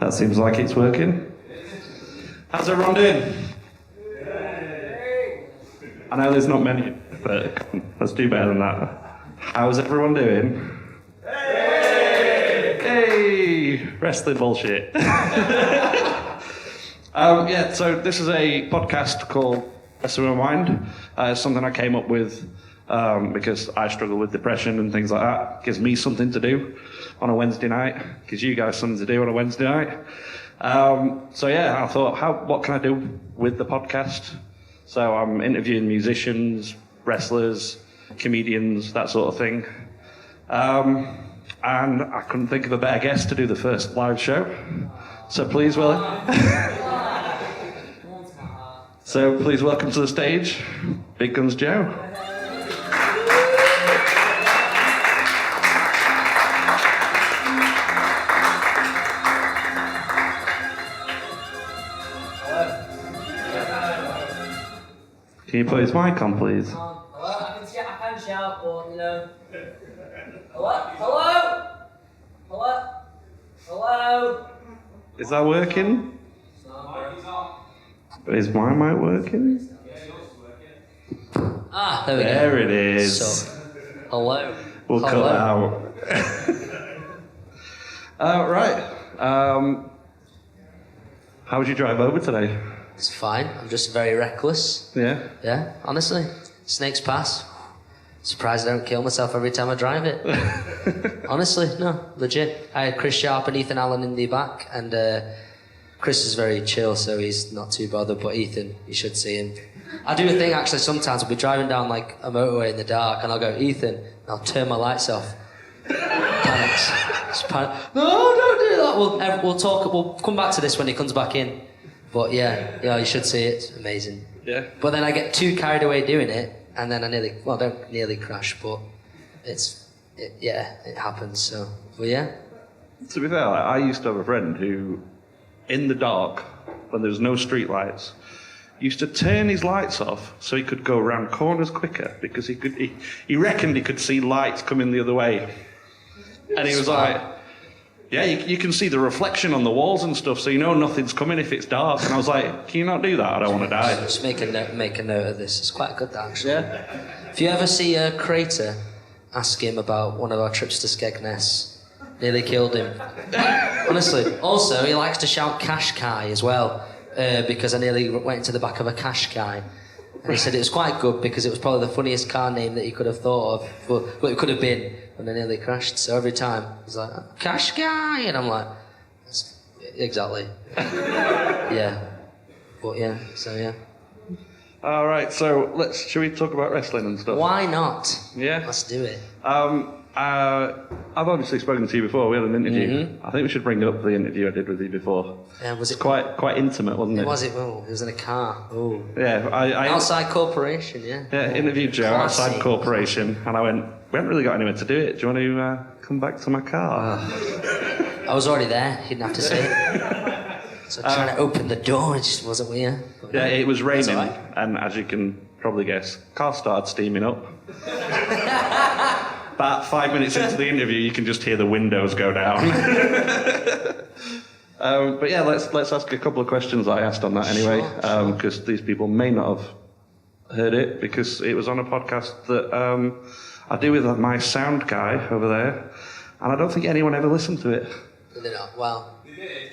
That seems like it's working. How's everyone doing? I know there's not many, but let's do better than that. How's everyone doing? Hey! Wrestling bullshit. So this is a podcast called Wrestling Unwind. It's something I came up with because I struggle with depression and things like that. It gives me something to do on a Wednesday night. Gives you guys something to do on a Wednesday night. I thought, what can I do with the podcast? So I'm interviewing musicians, wrestlers, comedians, that sort of thing. And I couldn't think of a better guest to do the first live show. So please welcome to the stage, Big Guns Joe. Can you put his mic on, please? Hello? I can shout, but you know. Hello? Hello? Is that working? Is my mic working? There we go. There it is. So, hello. We'll cut that out. Right. How would you drive over today? It's fine. I'm just very reckless. Yeah? Yeah, honestly. Snake's Pass. Surprised I don't kill myself every time I drive it. Honestly, no, legit. I had Chris Sharp and Ethan Allen in the back, and Chris is very chill, so he's not too bothered, but Ethan, you should see him. I do a thing actually sometimes, I'll be driving down like a motorway in the dark, and I'll go, Ethan, and I'll turn my lights off. Panics. Just panic. No, don't do that. We'll talk, we'll come back to this when he comes back in. But yeah, you should see it, it's amazing. Yeah. But then I get too carried away doing it, and then I don't nearly crash, but it happens, so, but yeah. To be fair, I used to have a friend who, in the dark, when there was no street lights, used to turn his lights off so he could go around corners quicker because he reckoned he could see lights coming the other way. And he was like, yeah, you can see the reflection on the walls and stuff, so you know nothing's coming if it's dark. And I was like, can you not do that? I don't want to die. Just make a note of this. It's quite good, actually. Yeah. If you ever see a Crater, ask him about one of our trips to Skegness. Nearly killed him. Honestly. Also, he likes to shout Qashqai as well, because I nearly went into the back of a Qashqai. And he said it was quite good because it was probably the funniest car name that he could have thought of, but it could have been, and I nearly crashed. So every time he's like, Qashqai, and I'm like, exactly. Yeah. But yeah, so yeah. All right, so should we talk about wrestling and stuff? Why not? Yeah. Let's do it. I've obviously spoken to you before. We had an interview. Mm-hmm. I think we should bring up the interview I did with you before. Was it quite intimate, wasn't it? Was it? Oh, it was in a car. Oh. Yeah, I Outside Corporation, yeah. Yeah, interviewed Joe Classy. outside Corporation, and I went, we haven't really got anywhere to do it. Do you want to come back to my car? I was already there. You didn't have to say it. So trying to open the door, it just wasn't weird. Yeah, it was raining, right. and as you can probably guess, car started steaming up. About 5 minutes into the interview, you can just hear the windows go down. But yeah, let's ask a couple of questions that I asked on that anyway, because these people may not have heard it, because it was on a podcast that I do with my sound guy over there, and I don't think anyone ever listened to it. Did they not? Well. They did.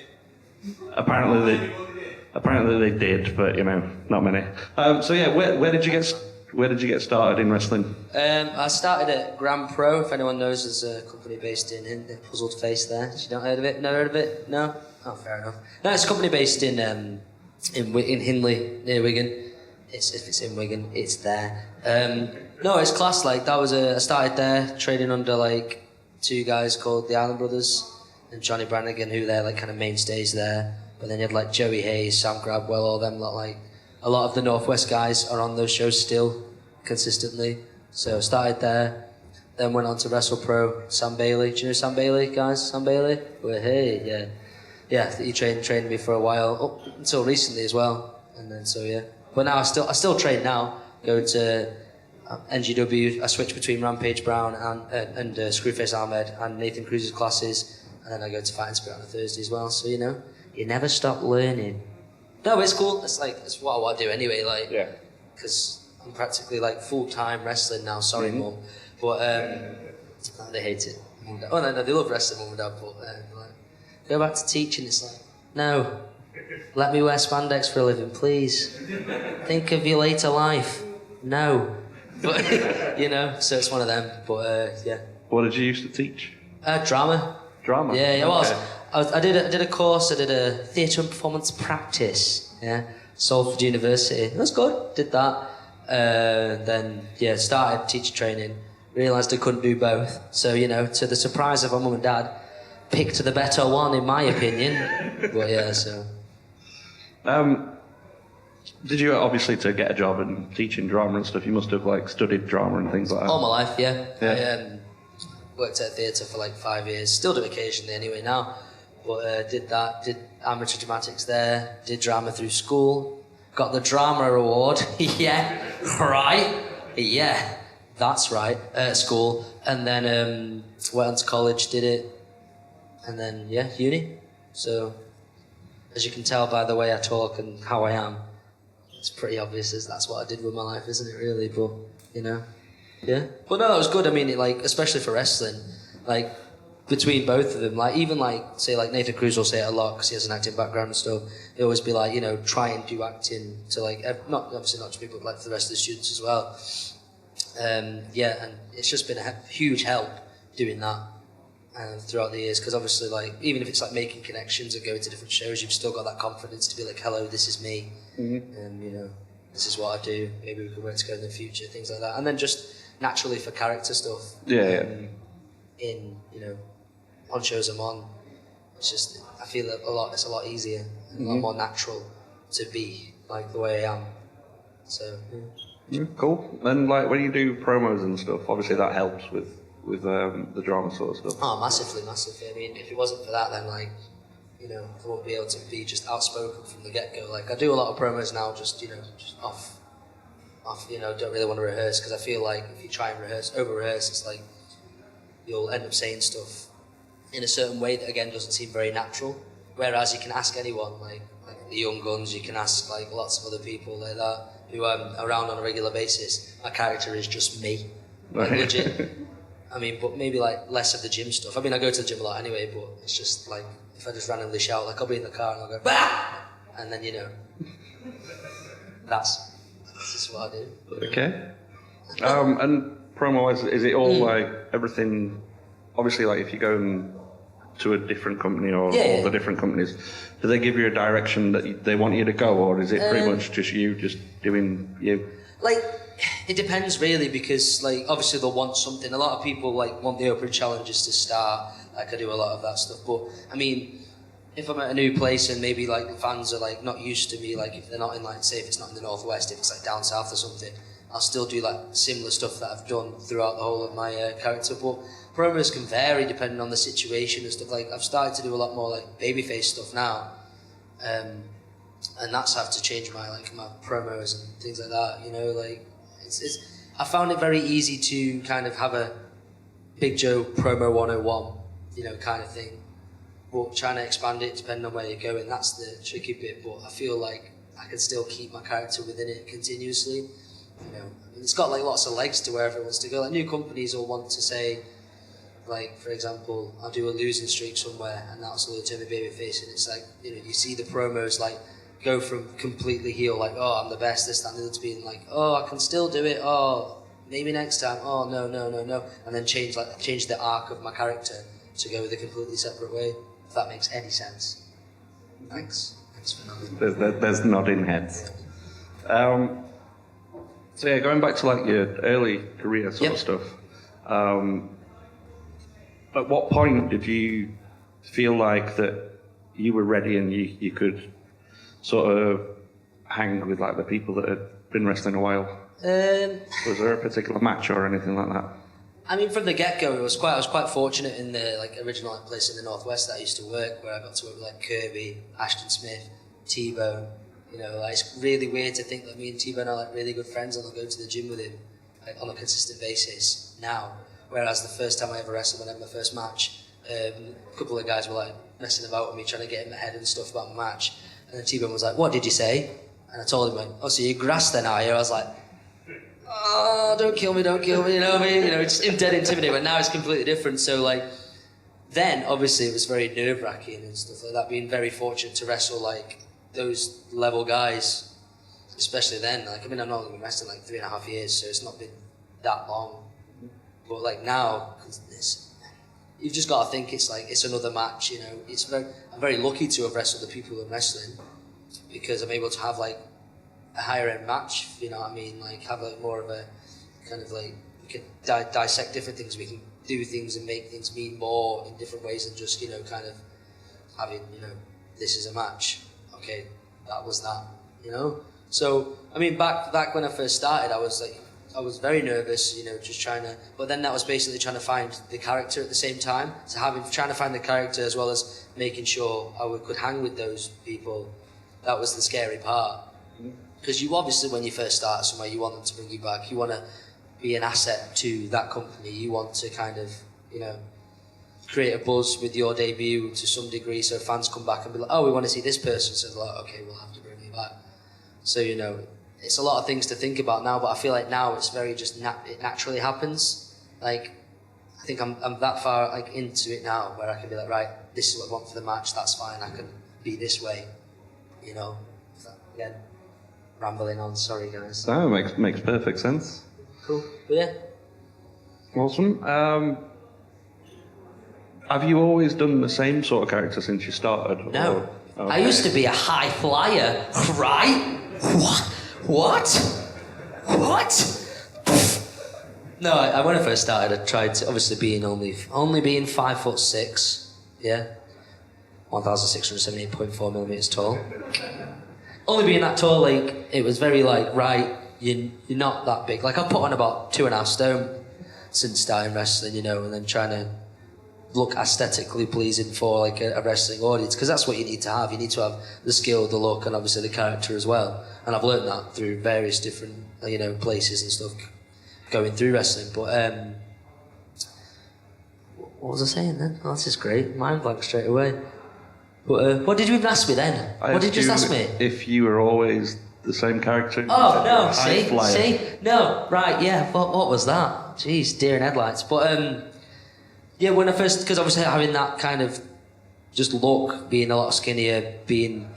Apparently they did, but you know, not many. So yeah, where did you get started in wrestling? I started at Grand Pro, if anyone knows. There's a company based in the Puzzled Face there. You not heard of it? Never heard of it? No? Oh, fair enough. No, it's a company based in Hindley, near Wigan. If it's in Wigan, it's there. No, it's class. Like, that was I started there training under like two guys called the Island Brothers and Johnny Brannigan, who they're like kind of mainstays there. But then you had like Joey Hayes, Sam Grabwell, all them lot. Like, a lot of the Northwest guys are on those shows still consistently. So started there, then went on to Wrestle Pro. Sam Bailey, do you know Sam Bailey, guys? Sam Bailey? Well, hey, yeah. Yeah, he trained me for a while, up until recently as well. And then so yeah. But now I still train now. Go to NGW. I switch between Rampage Brown and Screwface Ahmed and Nathan Cruz's classes. and then I go to Fighting Spirit on a Thursday as well. So you never stop learning. No, it's cool. It's what I want to do anyway. Like, because I'm practically like full-time wrestling now. Sorry, Mum, but they hate it. Mum and Dad. Oh no, they love wrestling, Mum and Dad. But like, go back to teaching. It's like, no, let me wear spandex for a living, please. Think of your later life. No, but so it's one of them. But yeah. What did you used to teach? Drama. Drama. Yeah, okay. I did a course. I did a theatre and performance practice. Yeah, Salford University. That was good. Did that. Then started teacher training. Realised I couldn't do both. So to the surprise of my mum and dad, picked the better one in my opinion. But yeah, so. Did you obviously to get a job and teaching drama and stuff? You must have like studied drama and things like that. All my life, yeah. Yeah. I worked at theatre for like 5 years. Still do occasionally anyway now. But did that. Did amateur dramatics there. Did drama through school. Got the drama award. Yeah, right. Yeah, that's right. At school, and then went on to college. Did it, and then uni. So, as you can tell by the way I talk and how I am, it's pretty obvious as that's what I did with my life, isn't it? Really, but yeah. But no, it was good. I mean, especially for wrestling, between both of them, even say Nathan Cruz will say it a lot because he has an acting background and stuff. He'll always be like, try and do acting to not obviously not to me, but for the rest of the students as well. And it's just been a huge help doing that throughout the years because obviously even if it's making connections and going to different shows, you've still got that confidence to be like, hello, this is me, and this is what I do. Maybe we can work together in the future, things like that. And then just naturally for character stuff. In on shows I'm on, it's just I feel it's a lot easier and a lot more natural to be the way I am. So cool. And when you do promos and stuff, obviously that helps with the drama sort of stuff. Oh, massively. I mean, if it wasn't for that, then I won't be able to be just outspoken from the get-go. I do a lot of promos now, just off. Don't really want to rehearse because I feel like if you try and over-rehearse, it's you'll end up saying stuff in a certain way that again doesn't seem very natural. Whereas you can ask anyone, like the Young Guns, you can ask lots of other people like that who I'm around on a regular basis. My character is just me, legit. I mean, but maybe less of the gym stuff. I mean, I go to the gym a lot anyway, but it's just if I just randomly shout, I'll be in the car and I'll go bah, and then that's just what I do. Okay. And promo-wise, is it all everything? Obviously, if you go to a different company or all the different companies, do they give you a direction that they want you to go, or is it pretty much just you just doing you? It depends really, because obviously they'll want something. A lot of people want the open challenges to start. I do a lot of that stuff, but I mean, if I'm at a new place and maybe the fans are not used to me, if they're not in say if it's not in the northwest, if it's down south or something, I'll still do similar stuff that I've done throughout the whole of my character. But promos can vary depending on the situation and stuff. I've started to do a lot more babyface stuff now, and that's have to change my my promos and things like that. I found it very easy to kind of have a Big Joe promo 101, kind of thing. But trying to expand it depending on where you're going, that's the tricky bit. But I feel like I can still keep my character within it continuously. It's got like lots of legs to wherever it wants to go. Like new companies will want to say, like for example, I'll do a losing streak somewhere, and that'll slowly turn me babyface. And it's like, you know, you see the promos like go from completely heel, like, oh, I'm the best, this, that, and the other, to being like, oh, I can still do it. Oh, maybe next time. Oh, no, and then change the arc of my character to go with a completely separate way. If that makes any sense. Thanks for nodding. There's nodding heads. So yeah, going back to like your early career sort of stuff. At what point did you feel like that you were ready and you could sort of hang with like the people that had been wrestling a while? Was there a particular match or anything like that? I mean, from the get-go, I was quite fortunate in the like original place in the Northwest that I used to work, where I got to work with like Kirby, Ashton Smith, T-Bone. You know, like, it's really weird to think that me and T-Bone are like really good friends and I'll go to the gym with him like, on a consistent basis now. Whereas the first time I ever wrestled, when I had my first match, A couple of guys were like messing about with me, trying to get in my head and stuff about my match. And then T-Bone was like, "What did you say?" And I told him, "Oh, so you grass then, are you?" I was like, "Oh, don't kill me, you know what I mean?" You know, it's dead intimidating, but now it's completely different. So like, then obviously it was very nerve-wracking and stuff like that, being very fortunate to wrestle like those level guys, especially then. Like, I mean, I've not been wrestling like 3.5 years, so it's not been that long. But like now, you've just got to think it's like, it's another match, you know. I'm very lucky to have wrestled the people I'm wrestling, because I'm able to have like a higher end match, you know what I mean? Like have like more of a kind of like, we can dissect different things, we can do things and make things mean more in different ways than just, you know, kind of having, you know, this is a match, okay, that was that, you know? So, I mean, back when I first started, I was very nervous, you know, just trying to, but then that was basically trying to find the character at the same time. So trying to find the character as well as making sure I could hang with those people, that was the scary part. Because you obviously, when you first start somewhere, you want them to bring you back, you want to be an asset to that company, you want to kind of, you know, create a buzz with your debut to some degree, so fans come back and be like, "Oh, we want to see this person," so they're like, "Okay, we'll have to bring you back." So, you know, it's a lot of things to think about now, but I feel like now it's very just, it naturally happens. Like, I think I'm that far like into it now, where I can be like, right, this is what I want for the match, that's fine, I can be this way, you know. So, again, rambling on, sorry guys. No, makes perfect sense. Cool, but yeah. Awesome. Have you always done the same sort of character since you started? No. Or, okay. I used to be a high flyer, right? What? No, when I first started, I tried to, obviously being only being 5'6", yeah, 1,678.4 millimeters tall. Only being that tall, like, it was very like, right, you're not that big. Like, I've put on about 2.5 stone since starting wrestling, you know, and then trying to look aesthetically pleasing for like a wrestling audience, because that's what you need to have. You need to have the skill, the look, and obviously the character as well. And I've learned that through various different, you know, places and stuff going through wrestling. But what was I saying then? Oh, this is great. Mind blank straight away. But what did you even ask me then? What did you just ask me? If you were always the same character. Oh no! See, no, right? Yeah. What was that? Jeez, deer in headlights. But yeah, when I first, because obviously having that kind of just look, being a lot skinnier,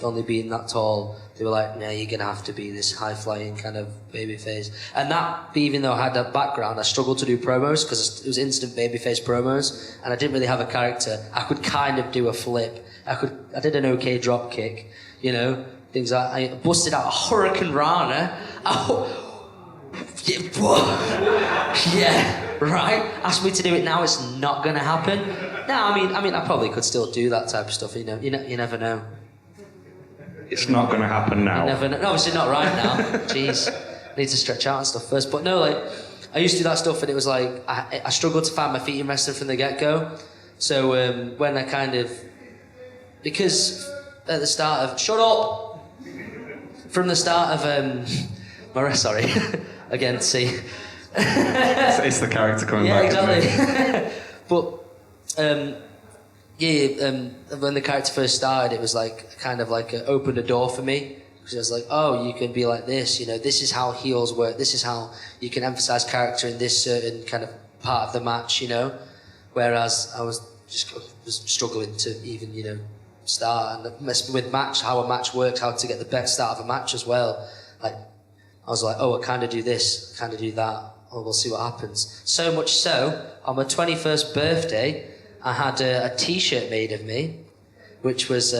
only being that tall, they were like, "No, you're gonna have to be this high-flying kind of babyface." And that, even though I had that background, I struggled to do promos because it was instant babyface promos, and I didn't really have a character. I could kind of do a flip. I did an okay drop kick, you know, things like I busted out a Hurricane Rana. Oh, yeah, right. Ask me to do it now, it's not gonna happen. No, I mean, I probably could still do that type of stuff. You know, you never know. It's not going to happen now. You never know. No, obviously not right now. Jeez, I need to stretch out and stuff first. But no, like, I used to do that stuff, and it was like I struggled to find my feet in wrestling from the get-go. So when I kind of, because at the start of from the start of sorry, again, see. It's the character coming back. Yeah, exactly. But when the character first started, it was like kind of like opened a door for me, because I was like, oh, you can be like this, you know, this is how heels work, this is how you can emphasize character in this certain kind of part of the match, you know. Whereas I was struggling to even, you know, start and mess with how a match works, how to get the best out of a match as well. Like, I was like, oh, I kind of do this, kind of do that. Oh, we'll see what happens. So much so, on my 21st birthday, I had a T-shirt made of me, which was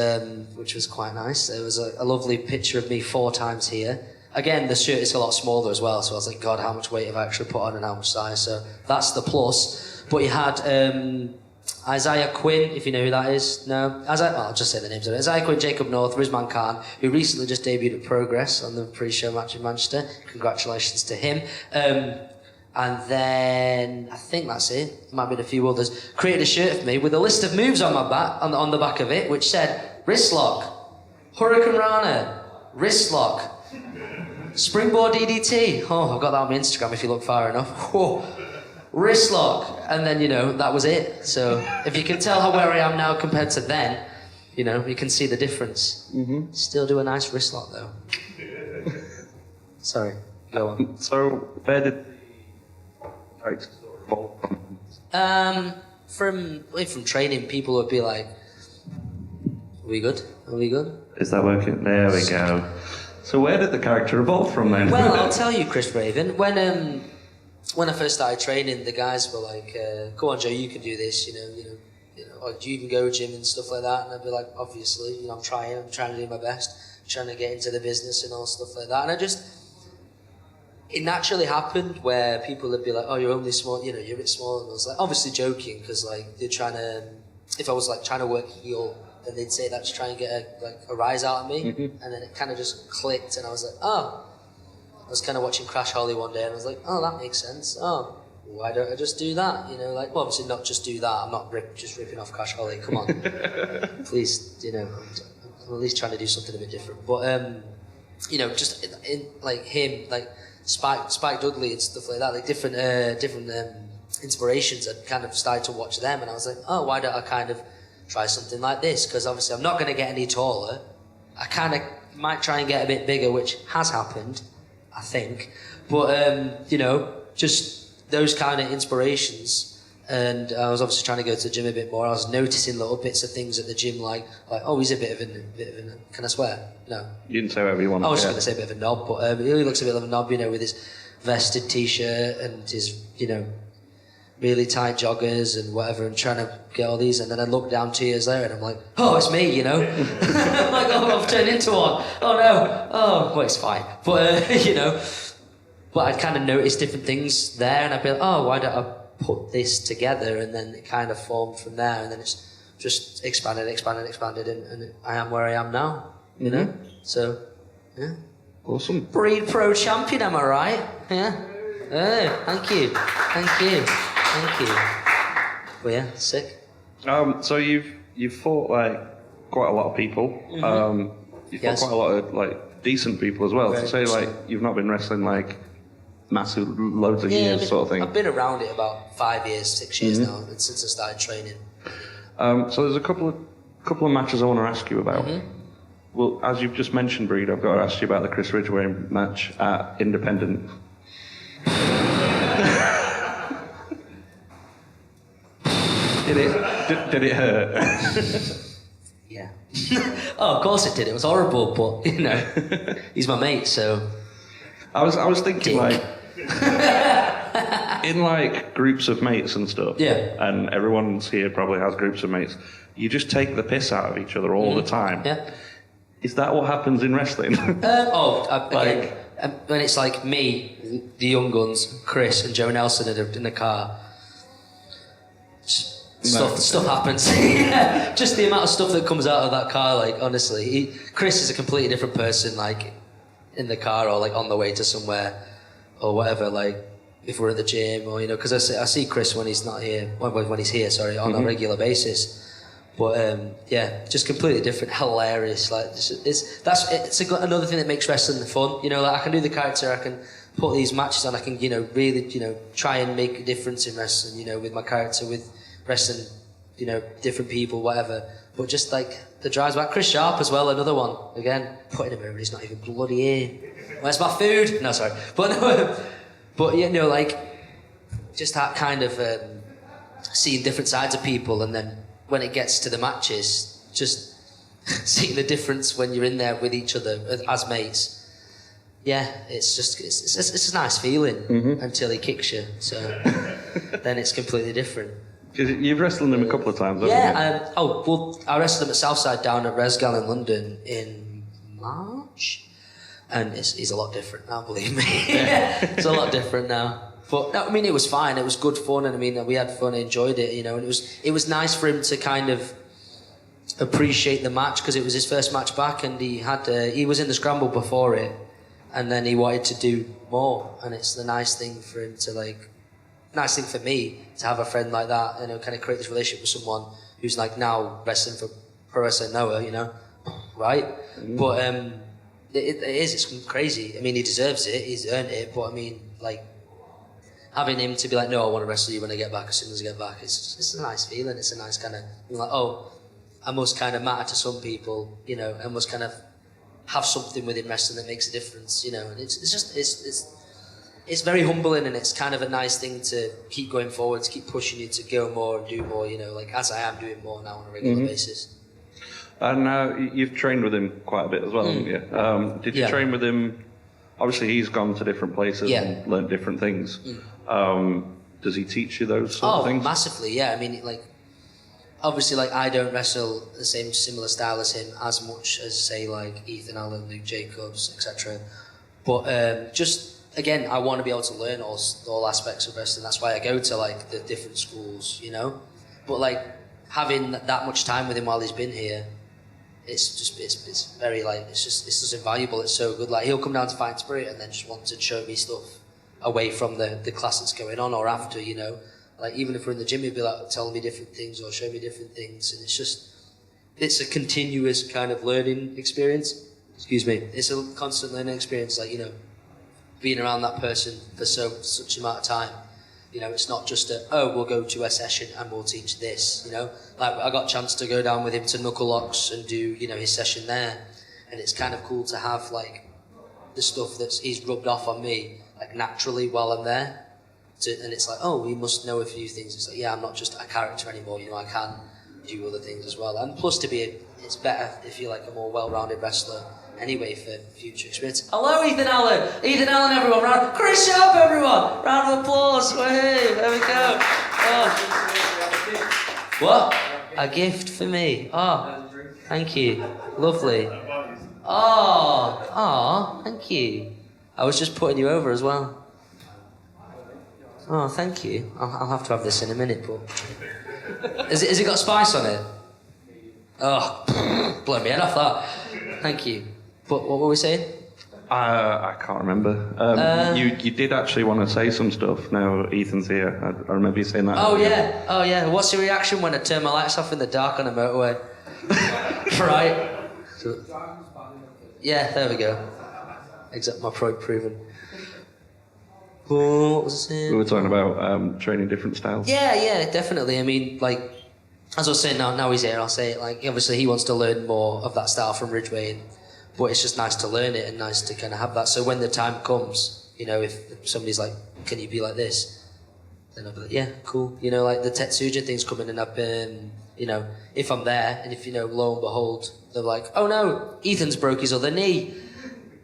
quite nice. There was a lovely picture of me 4 times here. Again, the shirt is a lot smaller as well, so I was like, God, how much weight have I actually put on and how much size? So that's the plus. But you had Isaiah Quinn, if you know who that is. No? I'll just say the names of it. Isaiah Quinn, Jacob North, Rizman Khan, who recently just debuted at Progress on the pre-show match in Manchester. Congratulations to him. And then, I think that's it. There might have been a few others. Created a shirt for me with a list of moves on my back, on the back of it, which said, wrist lock, Hurricane Rana, wrist lock, springboard DDT. Oh, I've got that on my Instagram if you look far enough. Whoa. wrist lock, and then that was it. So if you can tell where I am now compared to then, you can see the difference. Mm-hmm. Still do a nice wrist lock though. Sorry, go on. So where did the character evolve from? From training, people would be like, "Are we good? Are we good?" Is that working? There we go. So where did the character evolve from then? Well, I'll tell you, Chris Raven. When I first started training, the guys were like, "Go on, Joe, you can do this." Or do you even go gym and stuff like that? And I'd be like, "Obviously, I'm trying to do my best, trying to get into the business and all stuff like that." And it naturally happened where people would be like, "Oh, you're only small, you're a bit small." And I was like, obviously joking, because like they're trying to, if I was like trying to work heel, then they'd say that to try and get a rise out of me. Mm-hmm. And then it kind of just clicked, and I was like, oh. I was kind of watching Crash Holly one day, and I was like, oh, that makes sense. Oh, why don't I just do that? Well, obviously not just do that. I'm not just ripping off Crash Holly. Come on, please. I'm at least trying to do something a bit different. But just in like him, like Spike Dudley and stuff like that, like different inspirations. I kind of started to watch them, and I was like, oh, why don't I kind of try something like this? Because obviously I'm not going to get any taller. I kind of might try and get a bit bigger, which has happened, I think. But just those kind of inspirations. And I was obviously trying to go to the gym a bit more. I was noticing little bits of things at the gym, like oh, he's a bit of a can I swear? No. You didn't say whatever you wanted. I was going to say a bit of a knob, but he looks a bit of a knob, with his vested t-shirt and his, really tight joggers and whatever, and trying to get all these. And then I look down 2 years later and I'm like, oh, it's me, I'm like, oh, I've turned into one. Oh no. Oh, well, it's fine. But but I'd kind of notice different things there, and I'd be like, oh, why don't I put this together? And then it kind of formed from there, and then it's just expanded, and I am where I am now, So, yeah. Awesome. Breed Pro champion, am I right? Yeah. Oh, thank you. Well, yeah, sick. So you've fought like quite a lot of people. Mm-hmm. You've fought quite a lot of like decent people as well. Very to say like you've not been wrestling like massive loads of years sort of thing. I've been around it about 5 years, 6 years now, since I started training. So there's a couple of matches I want to ask you about. Mm-hmm. Well, as you've just mentioned, Breed, I've got to ask you about the Chris Ridgway match at Independent. Did it hurt? Yeah. Oh, of course it did. It was horrible, but he's my mate, so. I was thinking like in like groups of mates and stuff. Yeah. And everyone's here probably has groups of mates. You just take the piss out of each other all the time. Yeah. Is that what happens in wrestling? Again, when it's like me, the Young Guns, Chris, and Joe Nelson in the car. Stuff happens. Just the amount of stuff that comes out of that car, like, honestly. Chris is a completely different person, like, in the car or, like, on the way to somewhere or whatever, like, if we're at the gym or, because I see Chris when he's not here, when he's here, on a regular basis. But, just completely different, hilarious. Like, it's another thing that makes wrestling fun. Like, I can do the character, I can put these matches on, I can, really, try and make a difference in wrestling, with my character, with wrestling, different people, whatever. But just like the drives back. Chris Sharp as well, another one. Again, putting him over, he's not even bloody here. Where's my food? No, sorry. But like, just that kind of seeing different sides of people, and then when it gets to the matches, just seeing the difference when you're in there with each other as mates. Yeah, it's a nice feeling until he kicks you. So then it's completely different. Because you've wrestled him a couple of times, haven't you? I wrestled him at Southside down at Resgal in London in March, and he's a lot different now, believe me. It's a lot different now. But no, I mean, it was fine. It was good fun, and I mean, we had fun, enjoyed it, and it was nice for him to kind of appreciate the match, because it was his first match back, and he was in the scramble before it, and then he wanted to do more, and it's the nice thing for him to nice thing for me to have a friend like that, kind of create this relationship with someone who's like now wrestling for Pro Wrestling Noah, right? But it's crazy. I mean, he deserves it, he's earned it, but I mean, like, having him to be like, no, I want to wrestle you when I get back, as soon as I get back, it's a nice feeling. It's a nice kind of, like, oh, I must kind of matter to some people, you know, I must kind of have something within wrestling that makes a difference, you know, and it's very humbling, and it's kind of a nice thing to keep going forward, to keep pushing you to go more and do more, you know, like as I am doing more now on a regular basis. And you've trained with him quite a bit as well, haven't you? Did you train with him? Obviously, he's gone to different places and learned different things. Does he teach you those sort of things? Oh, massively, yeah. I mean, like, obviously, like, I don't wrestle the same similar style as him as much as, say, like, Ethan Allen, Luke Jacobs, etc. But just, again, I want to be able to learn all aspects of wrestling. That's why I go to, like, the different schools, you know? But, like, having that much time with him while he's been here, it's very, like, it's just invaluable. It's so good. Like, he'll come down to Fighting Spirit and then just want to show me stuff away from the class that's going on or after, you know. Like, even if we're in the gym, he'll be like telling me different things or show me different things, and it's a continuous kind of learning experience. Excuse me. It's a constant learning experience, like, you know, being around that person for such amount of time. You know, it's not just we'll go to a session and we'll teach this, you know. Like, I got a chance to go down with him to Knuckle Locks and do, you know, his session there. And it's kind of cool to have, like, the stuff that he's rubbed off on me, like, naturally while I'm there. And it's like, oh, you must know a few things. It's like, yeah, I'm not just a character anymore, you know, I can do other things as well. And plus it's better if you're, like, a more well-rounded wrestler anyway for future experience. Hello, Ethan Allen! Ethan Allen, everyone! Chris Sharp, everyone! Round of applause! Hey, there we go! Oh. What? A gift for me? Oh, thank you. Lovely. Oh, thank you. I was just putting you over as well. Oh, thank you. I'll have to have this in a minute, but... Has it got spice on it? Oh, blow me head off that. Thank you. But what were we saying? I can't remember. You did actually want to say some stuff. Now Ethan's here. I remember you saying that. Oh yeah. What's your reaction when I turn my lights off in the dark on a motorway? Right. So, yeah, there we go. Except my point proven. What was I saying? We were talking about training different styles. Yeah, definitely. I mean, like, as I was saying, now he's here, I'll say it. Like, obviously he wants to learn more of that style from Ridgeway, but it's just nice to learn it and nice to kind of have that. So when the time comes, you know, if somebody's like, can you be like this? Then I'll be like, yeah, cool. You know, like the Tetsuja thing's coming, and I've been, you know, if I'm there, and if, you know, lo and behold, they're like, oh no, Ethan's broke his other knee.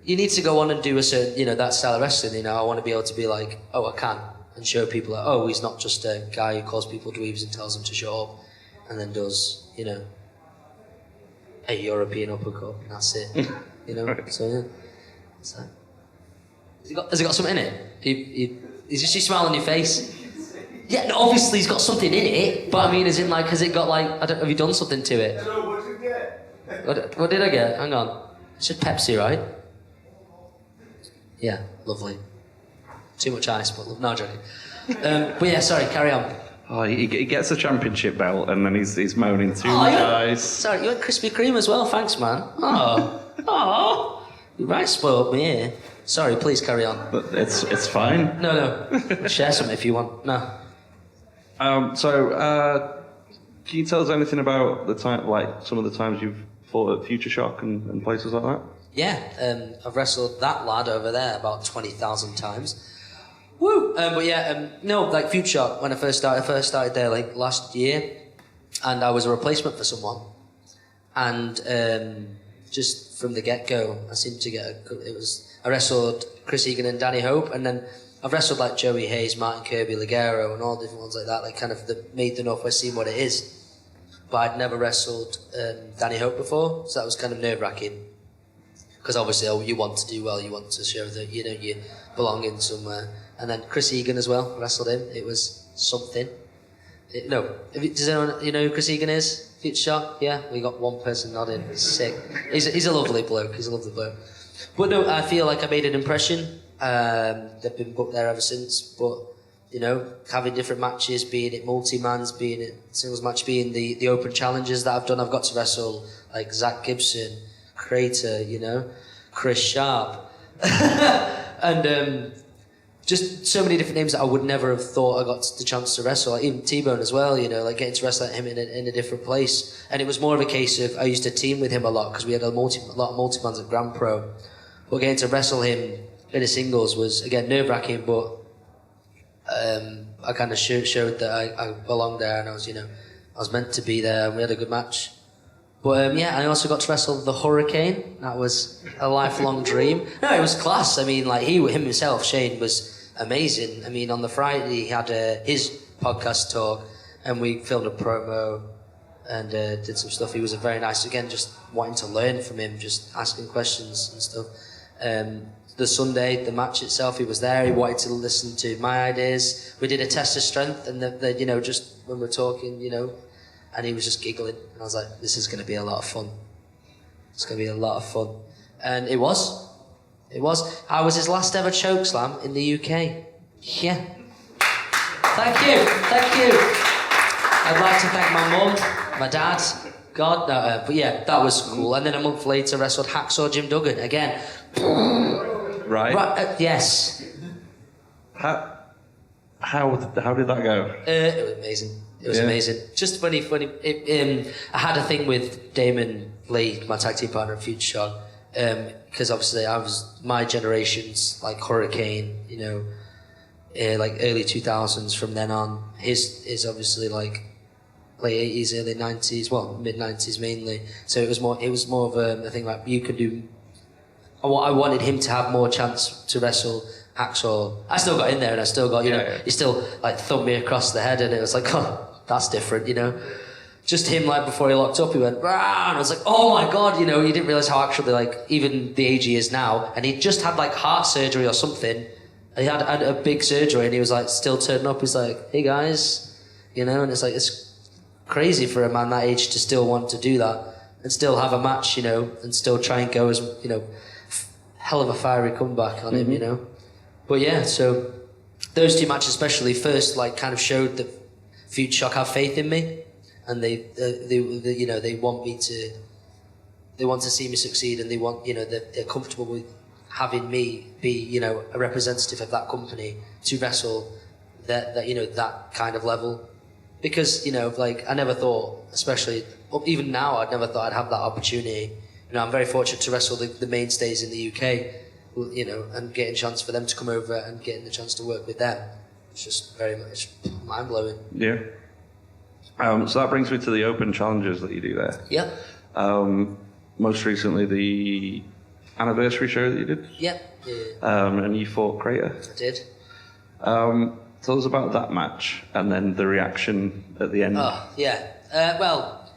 You need to go on and do a certain, you know, that style of wrestling, you know. I want to be able to be like, oh, I can, and show people like, oh, he's not just a guy who calls people dweebs and tells them to show up, and then does, you know, a European uppercut, and that's it. You know, so yeah. So, has it got something in it? Is just you smile on your face? Yeah, no, obviously he's got something in it, but I mean, as in, like, has it got, like, have you done something to it? Hello, what did you get? What did I get? Hang on. It's just Pepsi, right? Yeah, lovely. Too much ice, but no, joking. But yeah, sorry, carry on. Oh, he gets a championship belt and then he's moaning too much ice. Sorry, you went Krispy Kreme as well, thanks, man. Oh, you right spoiled me here. Sorry, please carry on. But it's fine. No, share some if you want. No. So, can you tell us anything about the time, like some of the times you've fought at Future Shock and places like that? Yeah, I've wrestled that lad over there about 20,000 times. Woo! But yeah, no, like Future Shock, when I first started there like last year, and I was a replacement for someone, and just from the get-go, I seemed to get I wrestled Chris Egan and Danny Hope, and then I've wrestled like Joey Hayes, Martin Kirby, Ligero, and all different ones like that, like kind of made the Northwest scene what it is. But I'd never wrestled Danny Hope before, so that was kind of nerve-wracking. Because obviously you want to do well, you want to show that, you know, you belong in somewhere. And then Chris Egan as well, wrestled him. It was something. Does anyone, you know who Chris Egan is? Future Shock? Yeah, we got one person nodding. Sick. He's a lovely bloke. But no, I feel like I made an impression. They've been booked there ever since. But, you know, having different matches, being it multi-mans, being it singles match, being the open challenges that I've done. I've got to wrestle like Zach Gibson, Crater, you know, Chris Sharp. And just so many different names that I would never have thought I got the chance to wrestle. Like even T-Bone as well, you know, like getting to wrestle him in a different place. And it was more of a case of I used to team with him a lot because we had a lot of multi-mans at Grand Pro. But getting to wrestle him in a singles was, again, nerve-wracking, but I kind of showed that I belonged there and I was meant to be there and we had a good match. But I also got to wrestle the Hurricane. That was a lifelong dream. No, it was class. I mean, like him himself, Shane, was amazing. I mean, on the Friday he had his podcast talk, and we filmed a promo and did some stuff. He was a very nice, again, just wanting to learn from him, just asking questions and stuff. The Sunday, the match itself, he was there. He wanted to listen to my ideas. We did a test of strength, and just when we're talking, and he was just giggling. And I was like, this is going to be a lot of fun. It's going to be a lot of fun. And it was. It was. I was his last ever chokeslam in the UK. Yeah. Thank you. Thank you. I'd like to thank my mum, my dad, God. No, but yeah, that was cool. And then a month later, wrestled Hacksaw Jim Duggan again. Right. Yes. How did that go? It was amazing. It was amazing. Just funny. I had a thing with Damon Lee, my tag team partner at Future Shock, because obviously I was my generation's like Hurricane, like early 2000s. From then on, his obviously like late 80s, early 90s, well mid 90s mainly. So it was more of a thing like you could do. I wanted him to have more chance to wrestle Hacksaw. I still got in there and I still got, he still like thumped me across the head and it was like, oh, that's different, Just him, like, before he locked up, he went, rah, and I was like, oh my God, he didn't realise how actually, like, even the age he is now, and he just had, like, heart surgery or something. He had a big surgery and he was, like, still turning up. He's like, hey guys, and it's like, it's crazy for a man that age to still want to do that and still have a match, and still try and go as, hell of a fiery comeback on him, But yeah, so those two matches especially first, like, kind of showed that Future Shock have faith in me, and they want me to, they want to see me succeed, and they want, they're comfortable with having me be, a representative of that company to wrestle that kind of level, because like I never thought, especially even now, I'd never thought I'd have that opportunity. I'm very fortunate to wrestle the mainstays in the UK, and getting a chance for them to come over and getting the chance to work with them. It's just very much mind-blowing. Yeah. So that brings me to the open challenges that you do there. Yeah. Most recently, the anniversary show that you did. Yeah. And you fought Crater. I did. Tell us about that match and then the reaction at the end. Oh, yeah. Well,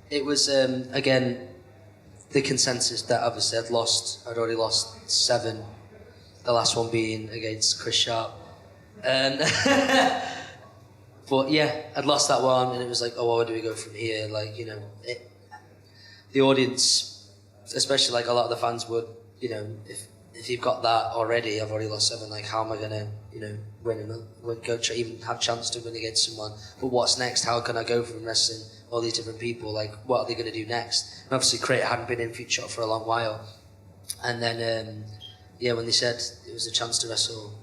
it was, again, the consensus that obviously I'd already lost 7, the last one being against Chris Sharp. And but yeah, I'd lost that one and it was like, oh, where do we go from here? Like, the audience, especially like a lot of the fans would, if you've got that already, I've already lost 7, like how am I gonna, win and go to even have a chance to win against someone? But what's next? How can I go from wrestling all these different people? Like, what are they gonna do next? And obviously Crater hadn't been in Future Shock for a long while. And then when they said it was a chance to wrestle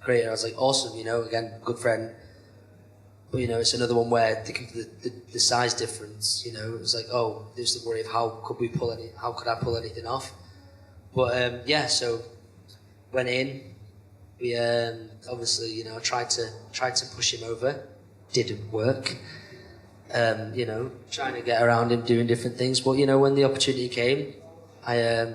Crater, I was like, awesome, again, good friend. But it's another one where the size difference, it was like, oh, there's the worry of how could I pull anything off? But so went in. We obviously, tried to push him over. Didn't work. Trying to get around him, doing different things. But when the opportunity came, I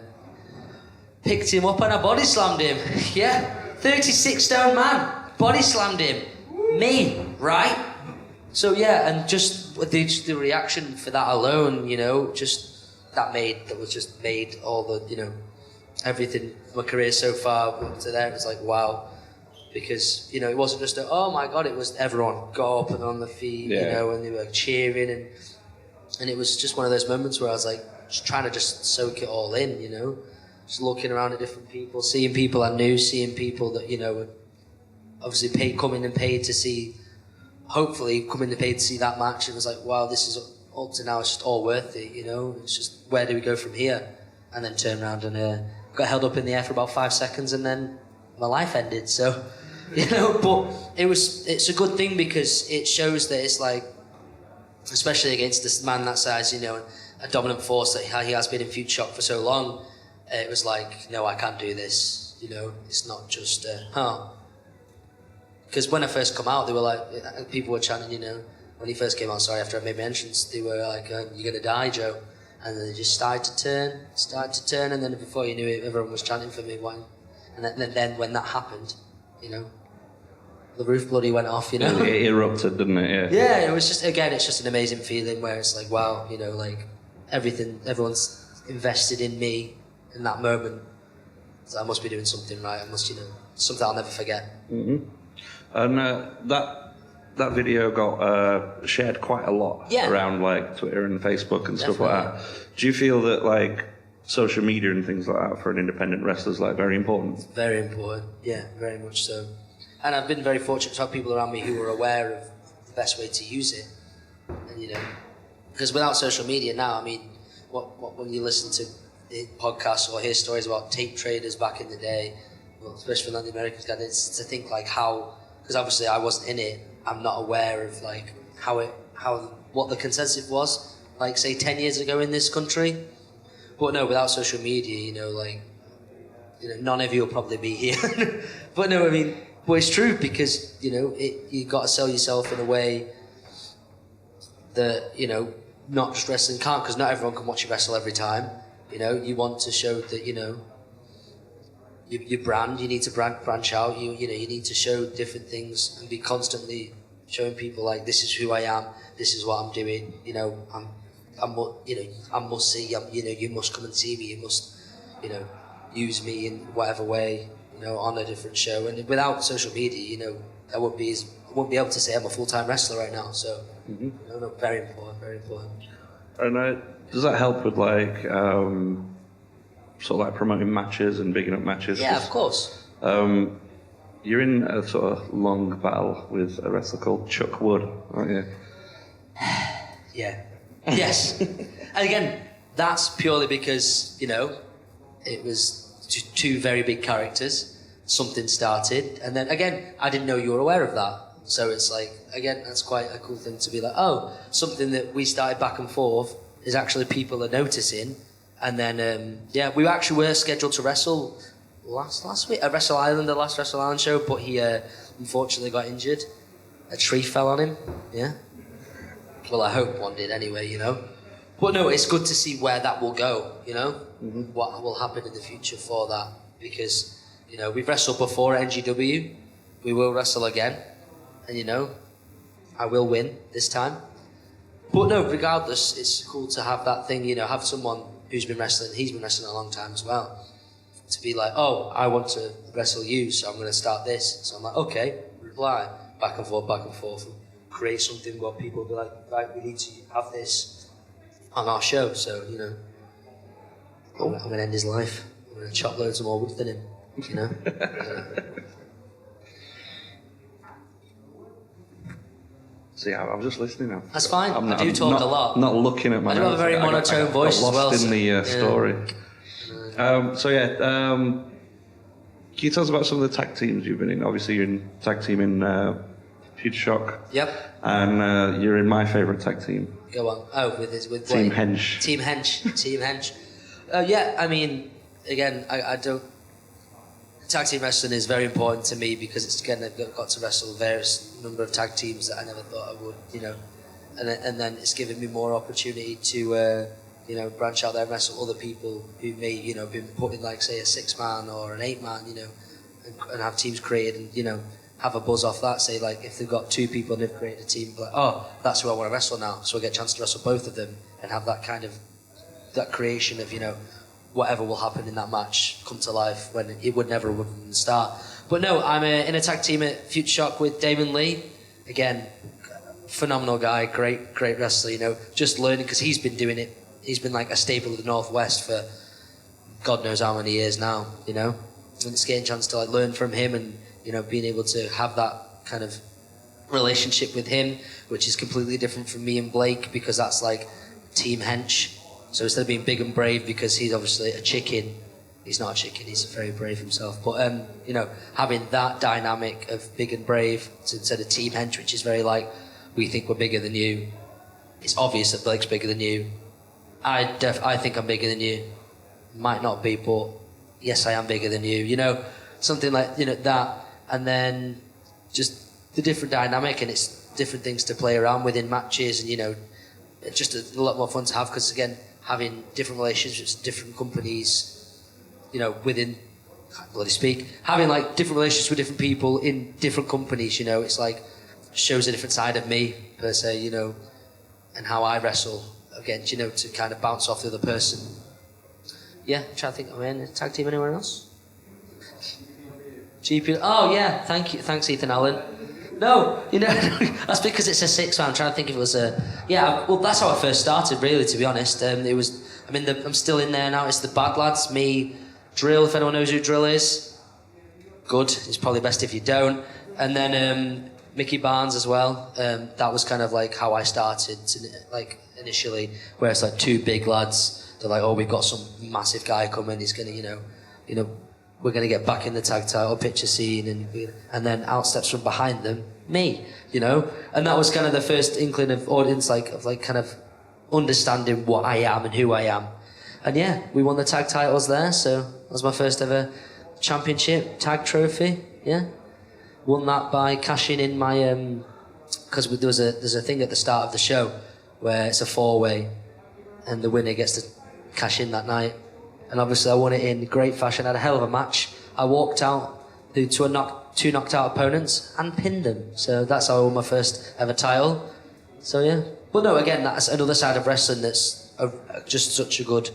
picked him up and I body slammed him. Yeah, 36 stone man, body slammed him. Me, right? So yeah, and just the reaction for that alone, that just made all the, everything, my career so far up to there, it was like, wow. Because, it wasn't just oh my God, it was everyone got up and on their feet, and they were cheering, and it was just one of those moments where I was like, just trying to just soak it all in, just looking around at different people, seeing people I knew, seeing people that, were obviously coming and paid to see, hopefully coming and paid to see that match, and it was like, wow, this is up to now, it's just all worth it, it's just, where do we go from here? And then turn around and got held up in the air for about 5 seconds, and then my life ended. So, but it's a good thing because it shows that it's like, especially against this man that size, a dominant force that he has been in Future Shock for so long. It was like, no, I can't do this. It's not just because when I first come out, they were like, people were chanting, when he first came out. Sorry, after I made my entrance, they were like, "You're gonna die, Joe," and then they just started to turn, and then before you knew it, everyone was chanting for me. And then when that happened, the roof bloody went off. It erupted, didn't it? Yeah. Yeah, it was just it's just an amazing feeling where it's like, wow, like everyone's invested in me in that moment. So I must be doing something right. I must, something I'll never forget. Mm-hmm. And that video got shared quite a lot around like Twitter and Facebook and stuff like that. Do you feel that social media and things like that for an independent wrestler is very important? Very important, yeah, very much so. And I've been very fortunate to have people around me who are aware of the best way to use it. And because without social media now, when you listen to podcasts or hear stories about tape traders back in the day, well, especially from the Americans, it's to think how, because obviously I wasn't in it, I'm not aware of what the consensus was, say 10 years ago in this country. But no, without social media, none of you will probably be here. But no, but it's true because, you got to sell yourself in a way that, not just wrestling can't, because not everyone can watch you wrestle every time. You want to show that, your brand, you need to branch out, you need to show different things and be constantly showing people this is who I am, this is what I'm doing, I must see, you must come and see me, you must, use me in whatever way, on a different show. And without social media, I wouldn't be able to say I'm a full-time wrestler right now. So, very important, very important. And does that help with promoting matches and bigging up matches? Yeah, of course. You're in a sort of long battle with a wrestler called Chuck Wood, aren't you? Yeah. Yes. And again, that's purely because, it was two very big characters. Something started, and then again, I didn't know you were aware of that. So it's again, that's quite a cool thing to be something that we started back and forth is actually people are noticing. And then, we actually were scheduled to wrestle last week at Wrestle Island, the last Wrestle Island show, but he unfortunately got injured. A tree fell on him, yeah. Well, I hope one did anyway, But no, it's good to see where that will go, what will happen in the future for that. Because, we've wrestled before at NGW, we will wrestle again, and I will win this time. But no, regardless, it's cool to have that thing, have someone who's been wrestling, he's been wrestling a long time as well, to be oh, I want to wrestle you, so I'm going to start this. So I'm okay, reply, back and forth, and create something where people will be right, we need to have this on our show. So, I'm going to end his life. I'm going to chop loads of more wood than him, See, I'm just listening now. That's fine. I do talk a lot. Not looking at my notes. I do have a very monotone voice as well. Lost in the story. Can you tell us about some of the tag teams you've been in? Obviously, you're in tag team in Future Shock. Yep. And you're in my favourite tag team. Go on. Oh, with Team Hench. Team Hench. Team Hench. Again, I don't. Tag team wrestling is very important to me because it's I've got to wrestle various number of tag teams that I never thought I would, and then it's given me more opportunity to branch out there and wrestle other people who may been put in say a 6-man or an 8-man, and have teams created and have a buzz off that. Say if they've got 2 people and they've created a team, oh, that's who I want to wrestle now, so I get a chance to wrestle both of them and have that kind of that creation of whatever will happen in that match come to life when it would never start. But no, I'm in a tag team at Future Shock with Damon Lee. Again, phenomenal guy, great wrestler, just learning because he's been doing it. He's been a staple of the Northwest for God knows how many years now, And it's getting a chance to learn from him and, being able to have that kind of relationship with him, which is completely different from me and Blake because that's Team Hench. So instead of being big and brave because he's obviously a chicken, he's not a chicken. He's very brave himself. But you know, having that dynamic of big and brave instead of Team Hench, which is very like, we think we're bigger than you. It's obvious that Blake's bigger than you. I think I'm bigger than you. Might not be, but yes, I am bigger than you. You know, something like, you know, that, and then just the different dynamic, and it's different things to play around within matches, and you know, it's just a lot more fun to have, because again, having different relationships, different companies, you know, within, can't bloody speak, having like different relationships with different people in different companies, you know, it's like shows a different side of me per se, you know, and how I wrestle against, you know, to kind of bounce off the other person. Yeah, I'm trying to think, am I in a tag team anywhere else? GP. Oh yeah, thank you, thanks Ethan Allen. No, you know, that's because it's a 6-man. I'm trying to think if it was a... Yeah, well, that's how I first started, really, to be honest. It was... I mean, I'm still in there now. It's the Bad Lads, me, Drill, if anyone knows who Drill is. Good. It's probably best if you don't. And then Mickey Barnes as well. That was kind of like how I started, like, initially, where it's like two big lads. They're like, oh, we've got some massive guy coming. He's going to, you know, we're going to get back in the tag title picture scene, and then out steps from behind them, me, you know? And that was kind of the first inkling of audience, like, of like kind of understanding what I am and who I am. And yeah, we won the tag titles there, so that was my first ever championship tag trophy, yeah. Won that by cashing in my, because there's a thing at the start of the show where it's a 4-way, and the winner gets to cash in that night. And obviously I won it in great fashion. I had a hell of a match. I walked out through two knocked out opponents and pinned them. So that's how I won my first ever title. So yeah. But no, again, that's another side of wrestling that's just such a good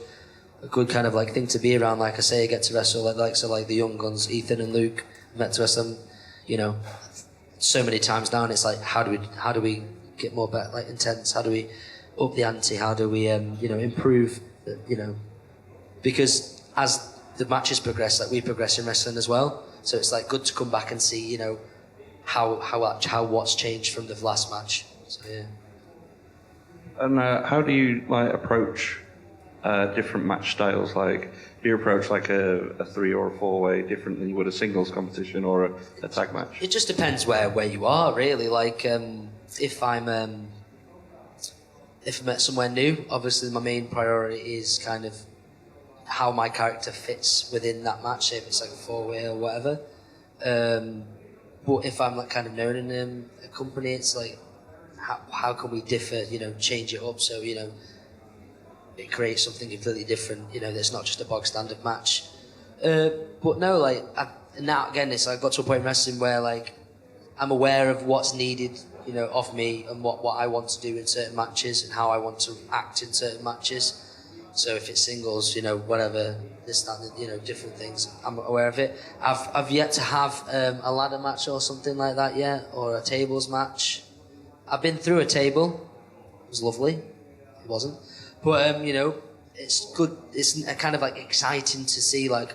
kind of like thing to be around. Like I say, I get to wrestle like the young guns, Ethan and Luke. I met to wrestle them, you know, so many times now, and it's like, how do we get more better, like intense? How do we up the ante? How do we you know, improve, you know? Because as the matches progress, like we progress in wrestling as well, so it's like good to come back and see, you know, how what's changed from the last match. So yeah. And how do you like approach different match styles? Like, do you approach like a 3 or a 4-way different than you would a singles competition or a tag match? It just depends where you are, really. Like, if I'm at somewhere new, obviously my main priority is kind of how my character fits within that match, say if it's like a 4-way or whatever. But if I'm like kind of known in a company, it's like, how can we differ, you know, change it up so, you know, it creates something completely different, you know, that's not just a bog standard match. But no, like, now again, it's like I got to a point in wrestling where like I'm aware of what's needed, you know, of me and what I want to do in certain matches and how I want to act in certain matches. So if it's singles, you know, whatever, this, that, you know, different things, I'm aware of it. I've yet to have a ladder match or something like that yet, or a tables match. I've been through a table. It was lovely. It wasn't. But, you know, it's good. It's kind of like exciting to see like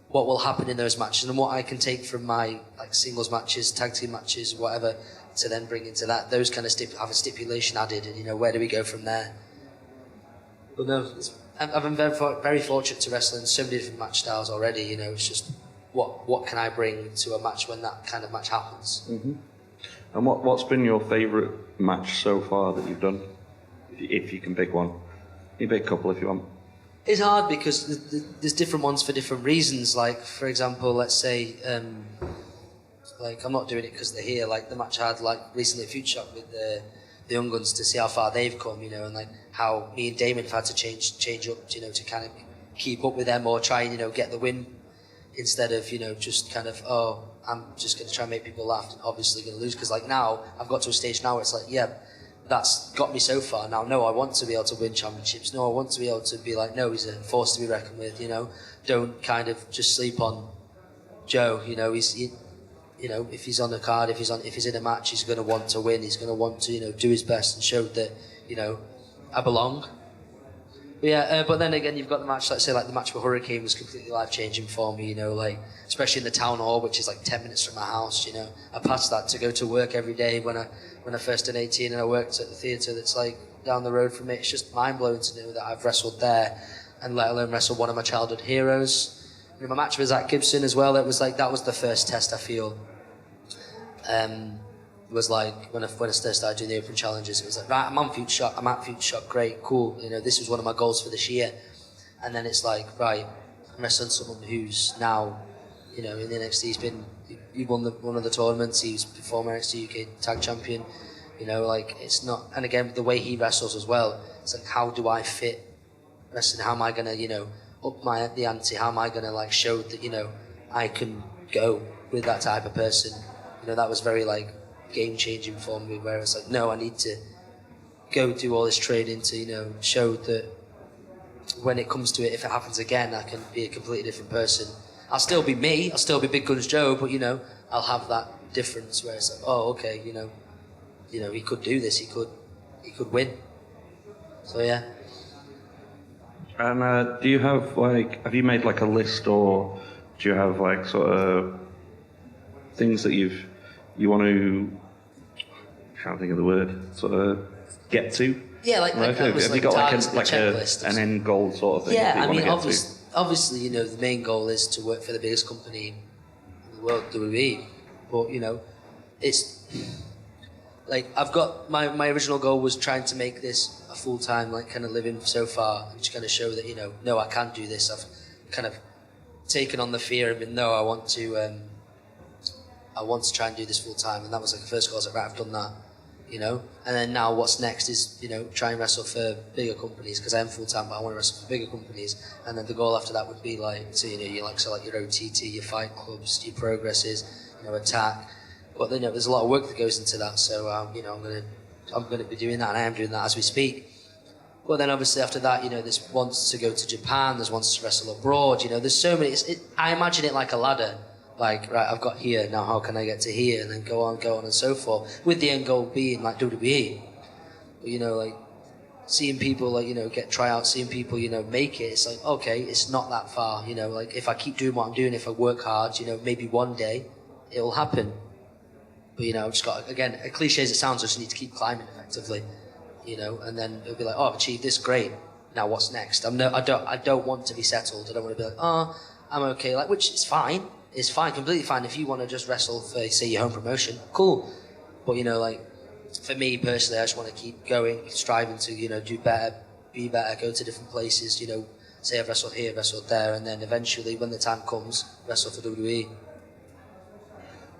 what will happen in those matches and what I can take from my like singles matches, tag team matches, whatever, to then bring into that. Those kind of have a stipulation added, and, you know, where do we go from there? But no, I've been very fortunate to wrestle in so many different match styles already. You know, it's just what can I bring to a match when that kind of match happens. Mm-hmm. And what's been your favourite match so far that you've done, if you can pick one? You pick a couple if you want. It's hard because there's different ones for different reasons. Like, for example, let's say, like, I'm not doing it because they're here. Like the match I had like recently at Future Shock with the Young Guns, to see how far they've come, you know, and like how me and Damon have had to change up, you know, to kind of keep up with them or try and, you know, get the win instead of, you know, just kind of, oh, I'm just going to try and make people laugh and obviously going to lose. Because like now, I've got to a stage now where it's like, yeah, that's got me so far. Now, no, I want to be able to win championships. No, I want to be able to be like, no, he's a force to be reckoned with, you know. Don't kind of just sleep on Joe, you know, you know, if he's on the card, if he's in a match, he's going to want to win. He's going to want to, you know, do his best and show that, you know, I belong. But yeah, but then again, you've got the match, let's say like the match with Hurricane was completely life-changing for me, you know, like, especially in the town hall, which is like 10 minutes from my house, you know. I passed that to go to work every day when I first turned 18 and I worked at the theatre that's like down the road from me. It's just mind-blowing to know that I've wrestled there and let alone wrestle one of my childhood heroes. my match with Zach Gibson as well. That was the first test I feel. Was like when I first started doing the open challenges. It was like, right, I'm at Future Shock, great, cool. You know, this was one of my goals for this year. And then it's like, right, I'm wrestling someone who's now, you know, in the NXT. He won one of the tournaments. He was former NXT UK Tag Champion. You know, like it's not. And again, the way he wrestles as well. It's like, how do I fit wrestling? How am I gonna, you know, up the ante? How am I gonna like show that, you know, I can go with that type of person? You know, that was very like game changing for me. Where it's like, no, I need to go do all this training to, you know, show that when it comes to it, if it happens again, I can be a completely different person. I'll still be me. I'll still be Big Guns Joe, but you know, I'll have that difference where it's like, oh, okay, you know, he could do this. He could win. So yeah. And do you have have you made like a list, or do you have like sort of things that you want to, I can't think of the word, sort of get to? Yeah, like have you got an end goal sort of thing? Yeah, I mean, obviously, you know, the main goal is to work for the biggest company in the world, WWE. But you know, it's like I've got my original goal was trying to make this a full-time like kind of living so far, and just kind of show that, you know, no, I can do this. I've kind of taken on the fear of it. No, I want to try and do this full-time, and that was like the first goal. I was like, right, I've done that, you know. And then now what's next is, you know, try and wrestle for bigger companies, because I am full-time, but I want to wrestle for bigger companies. And then the goal after that would be like, so, you know, you like your OTT, your Fight Clubs, your Progresses, you know, Attack. But then, you know, there's a lot of work that goes into that. So, you know, I'm gonna be doing that, and I am doing that as we speak. But then obviously after that, you know, there's wants to go to Japan, there's wants to wrestle abroad. You know, there's so many. I imagine it like a ladder. Like, right, I've got here, now how can I get to here? And then go on and so forth. With the end goal being like WWE. But, you know, like seeing people like, you know, get tryouts, seeing people, you know, make it, it's like, okay, it's not that far. You know, like if I keep doing what I'm doing, if I work hard, you know, maybe one day it'll happen. But, you know, I've just got, again, as cliche as it sounds, I just need to keep climbing effectively. You know, and then it'll be like, oh, I've achieved this, great. Now what's next? I don't want to be settled. I don't want to be like, oh, I'm okay. Like, which is fine. It's fine, completely fine. If you want to just wrestle for, say, your home promotion, cool. But, you know, like, for me personally, I just want to keep going, striving to, you know, do better, be better, go to different places, you know, say I've wrestled here, wrestled there, and then eventually, when the time comes, wrestle for WWE.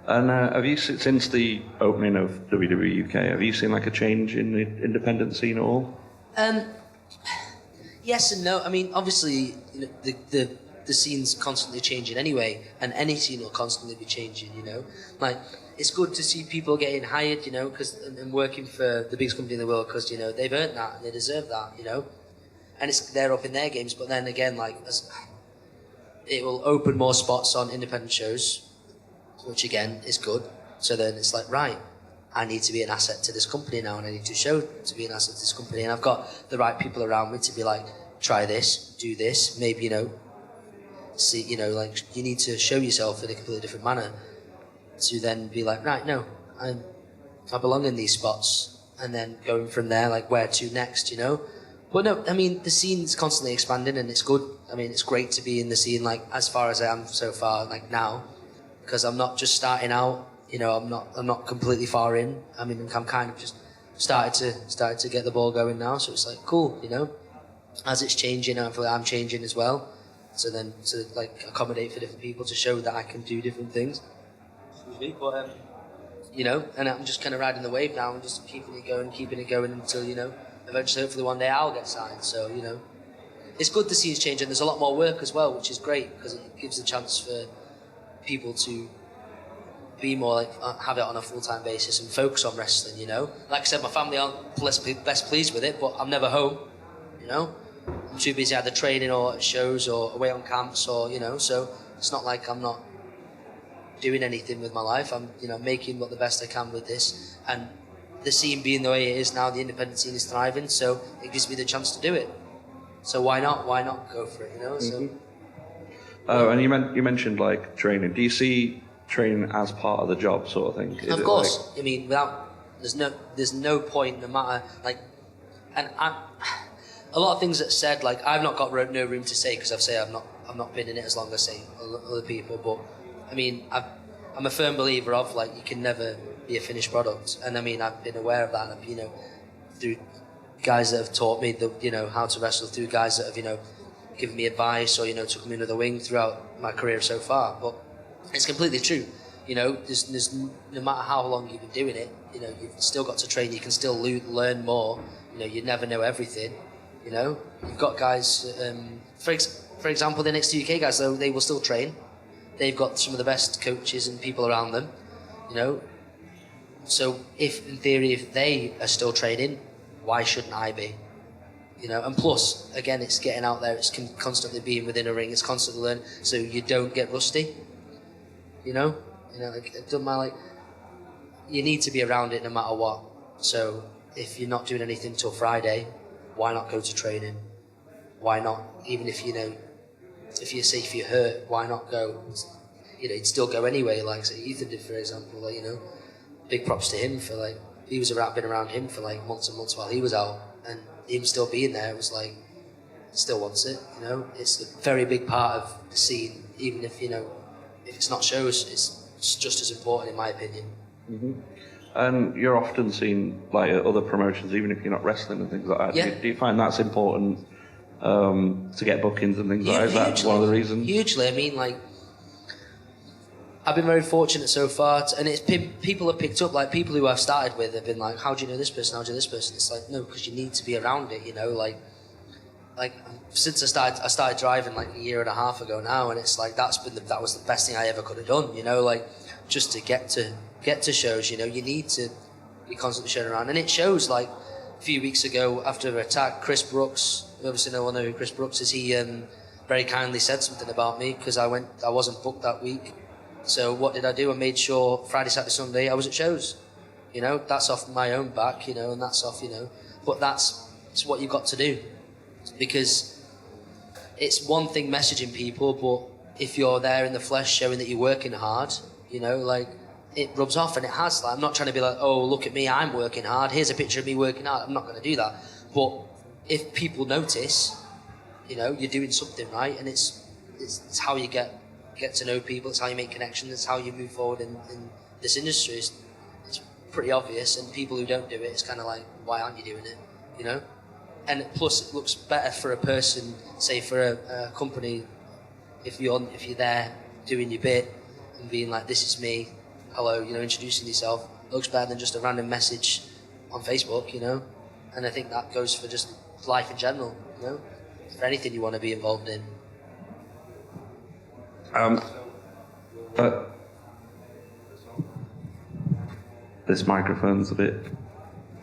And have you, since the opening of WWE UK, have you seen like a change in the independent scene at all? Yes and no. I mean, obviously, you know, the scene's constantly changing anyway, and any scene will constantly be changing, you know. Like, it's good to see people getting hired, you know, and working for the biggest company in the world, because, you know, they've earned that and they deserve that, you know. And they're up in their games, but then again, like, it will open more spots on independent shows, which again is good. So then it's like, right, I need to be an asset to this company now, and I need to show to be an asset to this company, and I've got the right people around me to be like, try this, do this, maybe, you know, see, you know, like, you need to show yourself in a completely different manner to then be like, right, no, I belong in these spots, and then going from there, like, where to next, you know. But no, I mean, the scene's constantly expanding, and it's good. I mean, it's great to be in the scene, like, as far as I am so far, like, now, because I'm not just starting out, you know, I'm not completely far in. I mean, I'm kind of just started to get the ball going now, so it's like, cool, you know. As it's changing, I feel like I'm changing as well. So then to like accommodate for different people, to show that I can do different things. Excuse me, but you know, and I'm just kind of riding the wave now and just keeping it going until, you know, eventually, hopefully one day I'll get signed. So, you know, it's good to see it's changing. There's a lot more work as well, which is great, because it gives a chance for people to be more like have it on a full-time basis and focus on wrestling, you know. Like I said, my family aren't best pleased with it, but I'm never home, you know. I'm too busy either training or at shows or away on camps, or, you know, so it's not like I'm not doing anything with my life. I'm, you know, making what the best I can with this, and the scene being the way it is now, the independent scene is thriving, so it gives me the chance to do it. So why not go for it, you know? Mm-hmm. So. Oh, and you mentioned like training. Do you see training as part of the job, sort of thing? Of course. Like... I mean, there's no point, no matter, like, and a lot of things that said, like, I've not got no room to say because I've not been in it as long as, say, other people. But, I mean, I'm a firm believer of, like, you can never be a finished product. And, I mean, I've been aware of that, you know, through guys that have taught me, you know, how to wrestle, through guys that have, you know, given me advice or, you know, took me under the wing throughout my career so far. But it's completely true. You know, there's no matter how long you've been doing it, you know, you've still got to train. You can still learn more. You know, you never know everything. You know, you've got guys. For example, the NXT UK guys, though, they will still train. They've got some of the best coaches and people around them. You know, so if in theory, if they are still training, why shouldn't I be? You know, and plus, again, it's getting out there. It's constantly being within a ring. It's constantly learning, so you don't get rusty. You know, like, it doesn't matter. Like, you need to be around it no matter what. So if you're not doing anything till Friday, why not go to training? Why not? Even if you know, if you're hurt, why not go? You know, you'd still go anyway. Like say Ethan did, for example. Like, you know, big props to him for like been around him for like months and months while he was out, and him still being there was like, still wants it. You know, it's a very big part of the scene. Even if, you know, if it's not shows, it's just as important in my opinion. Mm-hmm. And you're often seen like at other promotions, even if you're not wrestling and things like that. Yeah. Do you find that's important to get bookings and things like that? Is that one of the reasons? Hugely. I mean, like, I've been very fortunate so far, and it's people have picked up, like, people who I've started with have been like, how do you know this person, how do you know this person? It's like, no, because you need to be around it, you know, like since I started driving like a year and a half ago now, and it's like, that was the best thing I ever could have done, you know, like, just to get to shows, you know, you need to be constantly showing around, and it shows. Like, a few weeks ago after Attack, Chris Brooks, obviously no one knows who Chris Brooks is, he very kindly said something about me because I wasn't booked that week. So what did I do? I made sure Friday, Saturday, Sunday I was at shows. You know, that's off my own back, you know, and that's off, you know. But it's what you've got to do. Because it's one thing messaging people, but if you're there in the flesh showing that you're working hard, you know, like, it rubs off, and it has. Like, I'm not trying to be like, oh, look at me, I'm working hard, here's a picture of me working hard. I'm not going to do that. But if people notice, you know, you're doing something right, and it's how you get to know people, it's how you make connections, it's how you move forward in this industry. It's pretty obvious, and people who don't do it, it's kind of like, why aren't you doing it, you know? And plus, it looks better for a person, say for a company, if you're there doing your bit and being like, this is me, hello, you know, introducing yourself. It looks better than just a random message on Facebook, you know? And I think that goes for just life in general, you know? For anything you want to be involved in. This microphone's a bit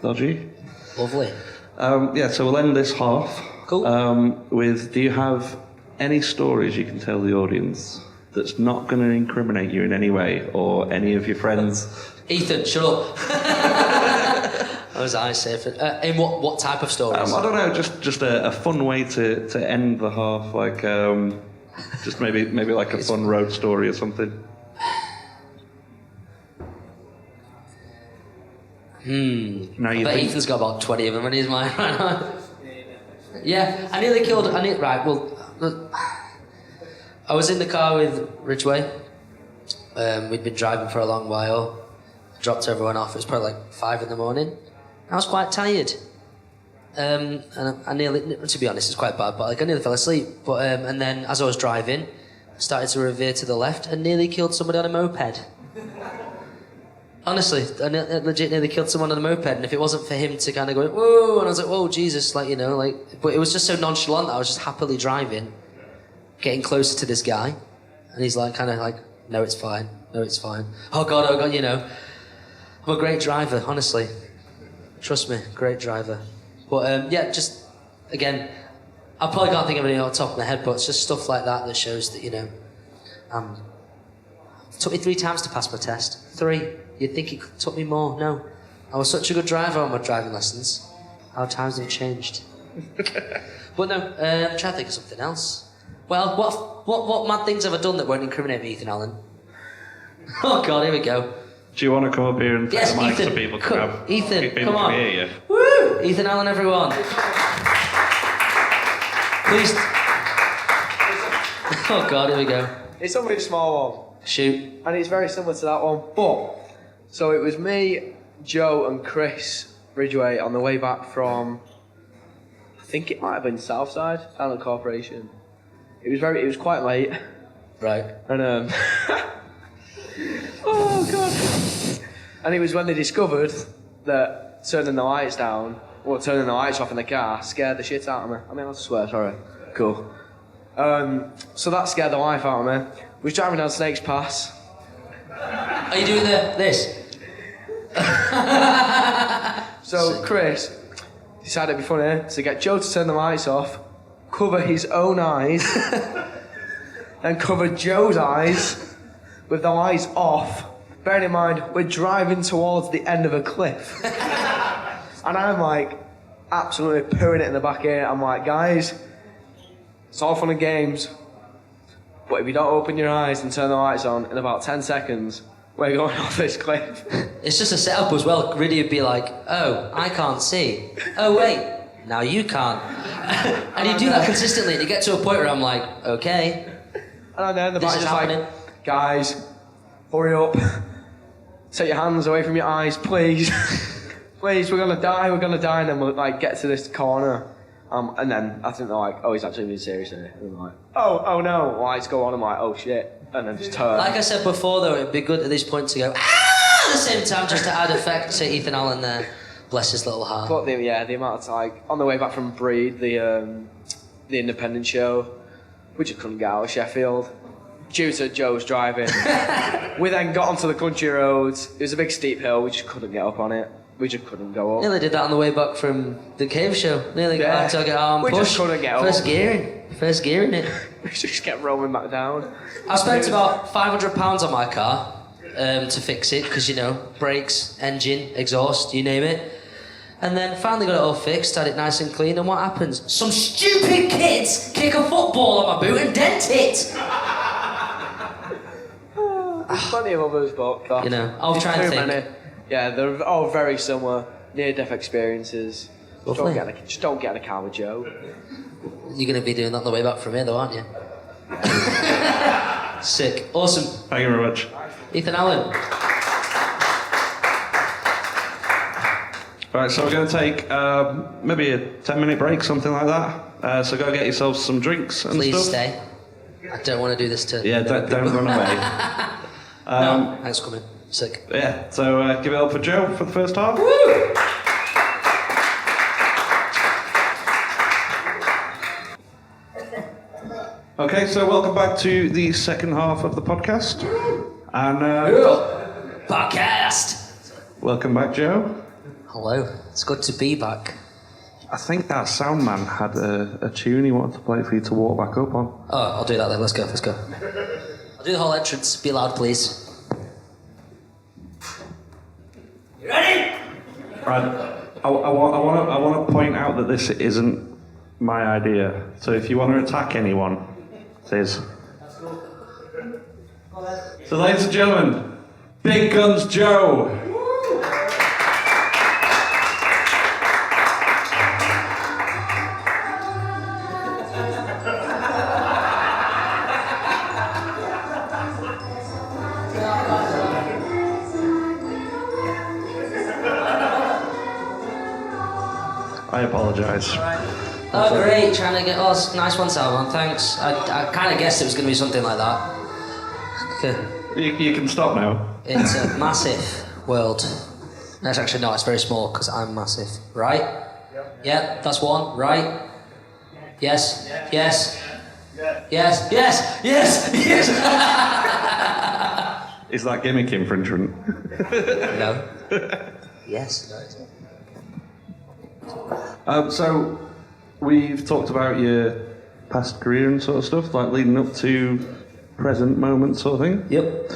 dodgy. Lovely. Yeah, so we'll end this half. Cool. With, do you have any stories you can tell the audience that's not going to incriminate you in any way, or any of your friends? Ethan, shut up. How was I safe? In what type of stories? I don't know, just a fun way to end the half, like just maybe like a fun road story or something. Now I bet Ethan's got about 20 of them in his mind right now. Yeah, I nearly killed. Right, well, I was in the car with Ridgeway. We'd been driving for a long while. Dropped everyone off. It was probably like 5 in the morning. I was quite tired. And I nearly, to be honest, it's quite bad, but like I nearly fell asleep. But and then as I was driving, I started to reveer to the left and nearly killed somebody on a moped. Honestly, I legit nearly killed someone on a moped, and if it wasn't for him to kind of go, whoa, and I was like, whoa, Jesus, like, you know, like, but it was just so nonchalant that I was just happily driving, getting closer to this guy, and he's like, kind of like, no, it's fine, oh God, you know, I'm a great driver, honestly, trust me, great driver, but yeah, just, again, I probably can't think of anything off the top of my head, but it's just stuff like that that shows that, you know, it took me 3 times to pass my test, 3. You'd think it took me more. No. I was such a good driver on my driving lessons. How times have changed. But no, I'm trying to think of something else. Well, what mad things have I done that won't incriminate me, Ethan Allen? Oh God, here we go. Do you want to come up here and take yes, the mic Ethan, so people can have... Ethan, people come on. can hear you? Woo! Ethan Allen, everyone. Please. Oh God, here we go. It's a really small one. Shoot. And it's very similar to that one. But, so it was me, Joe and Chris Ridgway on the way back from, I think it might have been Southside, Talent Corporation. It was quite late. Right. And, oh God. And it was when they discovered that turning the lights down, or turning the lights off in the car, scared the shit out of me. I mean, I swear, sorry. Cool. So that scared the life out of me. We was driving down Snakes Pass. Are you doing this? So Chris decided it'd be funny to get Joe to turn the lights off, cover his own eyes, and cover Joe's eyes with the lights off. Bearing in mind, we're driving towards the end of a cliff. And I'm like, absolutely pooing it in the back here. I'm like, guys, it's all fun and games. But if you don't open your eyes and turn the lights on in about 10 seconds, we're going off this cliff. It's just a setup as well. Riddy would be like, oh, I can't see. Oh, wait, now you can't. And you do that consistently, and you get to a point where I'm like, okay. And then the This back is just happening. like, guys, hurry up. Take your hands away from your eyes, please. Please, we're gonna die. And then we'll like get to this corner. And then I think they're like, oh, he's actually being serious here. And I'm like, oh no, lights go on. I'm like, oh shit. And then just turn. Like I said before, though, it'd be good at this point to go, ah, at the same time, just to add effect to Ethan Allen there. Bless his little heart. But the amount of time, on the way back from Breed, the independent show, we just couldn't get out of Sheffield. Due to Joe's driving. We then got onto the country roads. It was a big steep hill, we just couldn't get up on it. We just couldn't go up. Nearly did that on the way back from the cave show. Nearly got Yeah. back to get arm We push. just couldn't get up. First gearing it. We just kept rolling back down. I spent about £500 on my car to fix it, because, you know, brakes, engine, exhaust, you name it. And then finally got it all fixed, had it nice and clean, and what happens? Some stupid kids kick a football on my boot and dent it! There's plenty of others, but You know, I'll there's try and too think. many. Yeah, they're all very similar, near-death experiences. Lovely. Just don't get in a car with Joe. You're going to be doing that on the way back from here, though, aren't you? Sick. Awesome. Thank you very much. Ethan Allen. Right, so we're going to take maybe a 10-minute break, something like that. So go get yourselves some drinks and Please stuff. stay. I don't want to do this to... Yeah, don't run away. No, thanks for coming. Sick. Yeah, so give it up for Joe for the first half. Woo! Okay, so welcome back to the second half of the podcast. And Podcast! welcome back, Joe. Hello. It's good to be back. I think that sound man had a tune he wanted to play for you to walk back up on. Oh, I'll do that then. Let's go. I'll do the whole entrance. Be loud, please. You ready? Right, I want to point out that this isn't my idea. So if you want to attack anyone, it is. So ladies and gentlemen, Big Guns Joe. I apologise. Oh, great. Trying to get... Oh, nice one, Salman. Thanks. I kind of guessed it was going to be something like that. Okay. You can stop now. It's a massive world. No, it's actually not. It's very small because I'm massive. Right? Yep, that's one. Right? Yes. Yes. Yes. Yes. Yes. Yes. Is that gimmick infringement? No. Yes. So, we've talked about your past career and sort of stuff, like leading up to present moment sort of thing. Yep.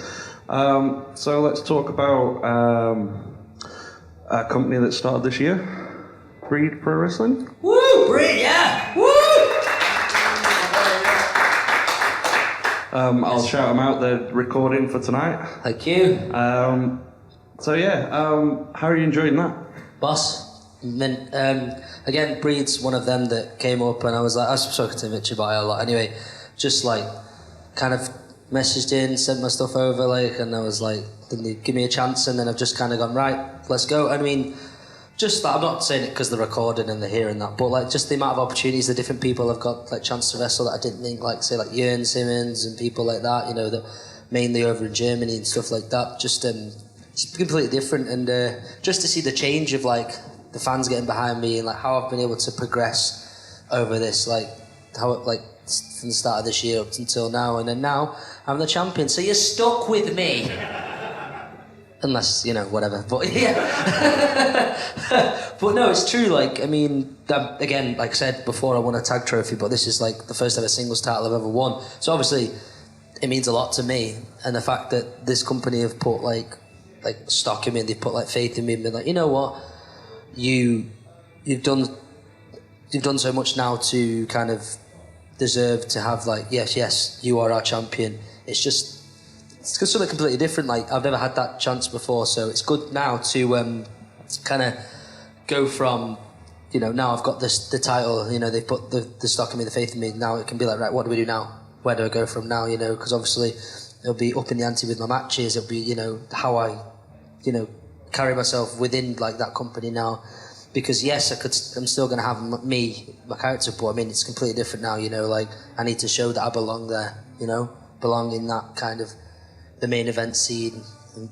So let's talk about a company that started this year, Breed Pro Wrestling. Woo! Brit, yeah! Woo! I'll shout them out. They're recording for tonight. Thank you. So yeah, how are you enjoying that? Boss, Again, Breed's one of them that came up, and I was spoken to Mitch about it a lot. Anyway, just like kind of messaged in, sent my stuff over, like, and I was like, didn't they give me a chance? And then I've just kind of gone, right, let's go. I mean, just that, I'm not saying it because they're recording and they're hearing that, but like just the amount of opportunities that different people have got like chance to wrestle that I didn't think, like say like Jörn Simmons and people like that, you know, that mainly over in Germany and stuff like that. Just it's completely different, and just to see the change of like the fans getting behind me and like how I've been able to progress over this, like how it, like from the start of this year up until now, and then now I'm the champion. So you're stuck with me. Unless, you know, whatever. But yeah. But no, it's true. Like, I mean, again, like I said before, I won a tag trophy, but this is like the first ever singles title I've ever won. So obviously, it means a lot to me. And the fact that this company have put like stock in me, and they've put like faith in me, and been like, you know what, you've done so much now to kind of deserve to have like, yes, you are our champion. It's something completely different. Like, I've never had that chance before, so it's good now to kind of go from, you know, now I've got the title, you know, they've put the stock in me, the faith in me, now it can be like, right, what do we do now? Where do I go from now, you know, because obviously it'll be up in the ante with my matches, it'll be, you know, how I, you know, carry myself within like that company now, because yes, I'm still going to have my character, but I mean, it's completely different now, you know, like, I need to show that I belong there, you know, belong in that kind of the main event scene, and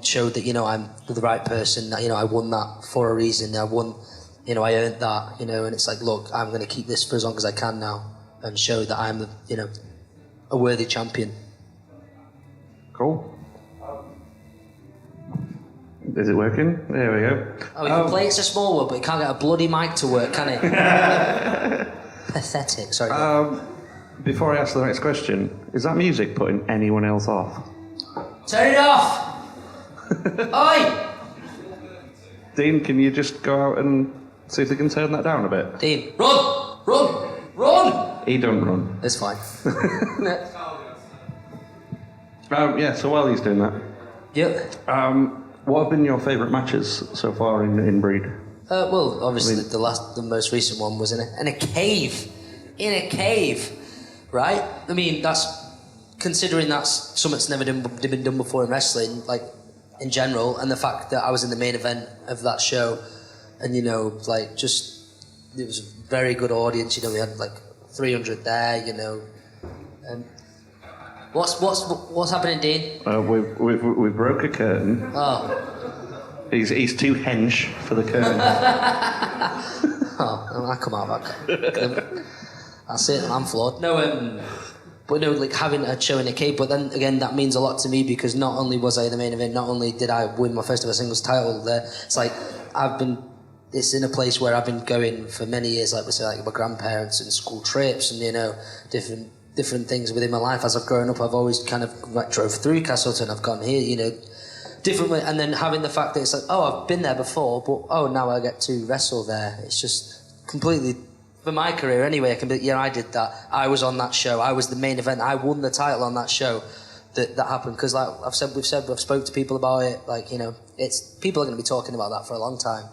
show that, you know, I'm the right person, that, you know, I won that for a reason, I earned that, you know, and it's like, look, I'm going to keep this for as long as I can now, and show that I'm, you know, a worthy champion. Cool. Is it working? There we go. Oh, you can play It's a Small World, but you can't get a bloody mic to work, can it? Pathetic, sorry. Before I ask the next question, is that music putting anyone else off? Turn it off! Oi! Dean, can you just go out and see if they can turn that down a bit? Dean, run! Run! Run! He don't run. It's fine. Yeah, so while he's doing that, Yep. what have been your favourite matches so far in Breed? Well, obviously the most recent one was in a cave. In a cave, right? I mean, that's, considering that's something that's never been done before in wrestling, like, in general, and the fact that I was in the main event of that show, and, you know, like, just, it was a very good audience, you know, we had, like, 300 there, you know, and what's happening, Dean? We broke a curtain. Oh. He's too hench for the curtain. Oh, I come out of that. That's it, I'm flawed. No, but no, like having a show in a cave, but then again, that means a lot to me, because not only was I in the main event, not only did I win my first ever singles title there, it's like, it's in a place where I've been going for many years, like we say, like my grandparents and school trips and, you know, different things within my life. As I've grown up, I've always kind of like drove through Castleton, I've gone here, you know, differently, and then having the fact that it's like, oh, I've been there before, but oh, now I get to wrestle there. It's just completely, for my career anyway, I can be, yeah, I did that. I was on that show. I was the main event. I won the title on that show. That happened, because like I've spoke to people about it. Like, you know, people are going to be talking about that for a long time,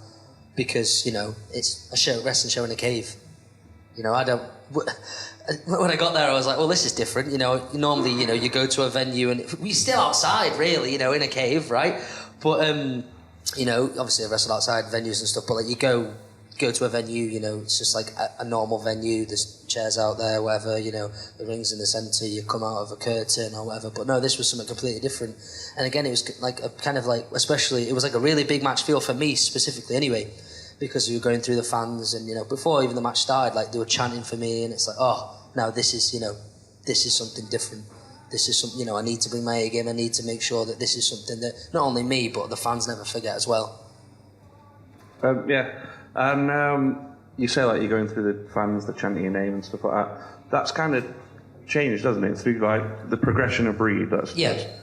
because, you know, it's a wrestling show in a cave. You know, when I got there, I was like, well, this is different. You know, normally, you know, you go to a venue and we're still outside, really, you know, in a cave, right? But, you know, obviously I wrestled outside venues and stuff, but like you go to a venue, you know, it's just like a normal venue, there's chairs out there, whatever, you know, the ring's in the centre, you come out of a curtain or whatever, but no, this was something completely different. And again, it was like a kind of like, especially, it was like a really big match feel for me specifically anyway, because we were going through the fans, and, you know, before even the match started, like, they were chanting for me, and it's like, oh, now this is, you know, this is something different. This is something, you know, I need to bring my A game, I need to make sure that this is something that not only me, but the fans never forget as well. Yeah, and you say, like, you're going through the fans, they're chanting your name and stuff like that. That's kind of changed, doesn't it? Through, like, the progression of Breed, that's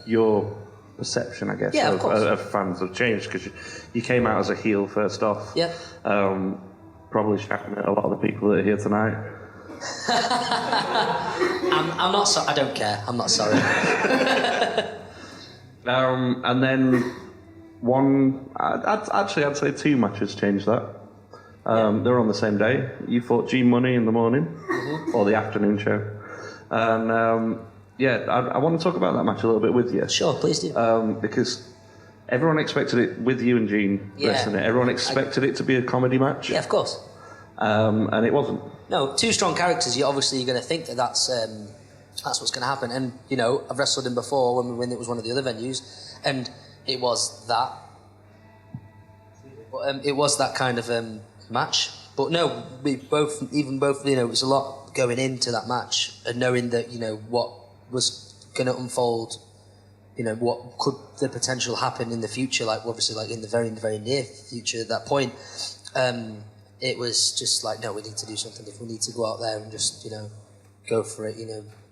your perception, I guess, yeah, of fans have changed, because you came out as a heel first off. Yeah. Probably shouting at a lot of the people that are here tonight. I'm not sorry. I don't care. I'm not sorry. And then I'd say 2 matches changed that. They're on the same day. You fought G Money in the morning, or the afternoon show. And I want to talk about that match a little bit with you. Sure, please do. Because everyone expected it with you and Gene wrestling it. Everyone expected it to be a comedy match. Yeah, of course. And it wasn't. No, two strong characters. You're going to think that's what's going to happen. And I've wrestled him before when it was one of the other venues, and it was that. It was that kind of match. But no, we both, it was a lot going into that match and knowing that what was going to unfold. What could the potential happen in the future? Like obviously, like in the very near future. At that point. It was just like, no, we need to do something. If we need to go out there and just, go for it,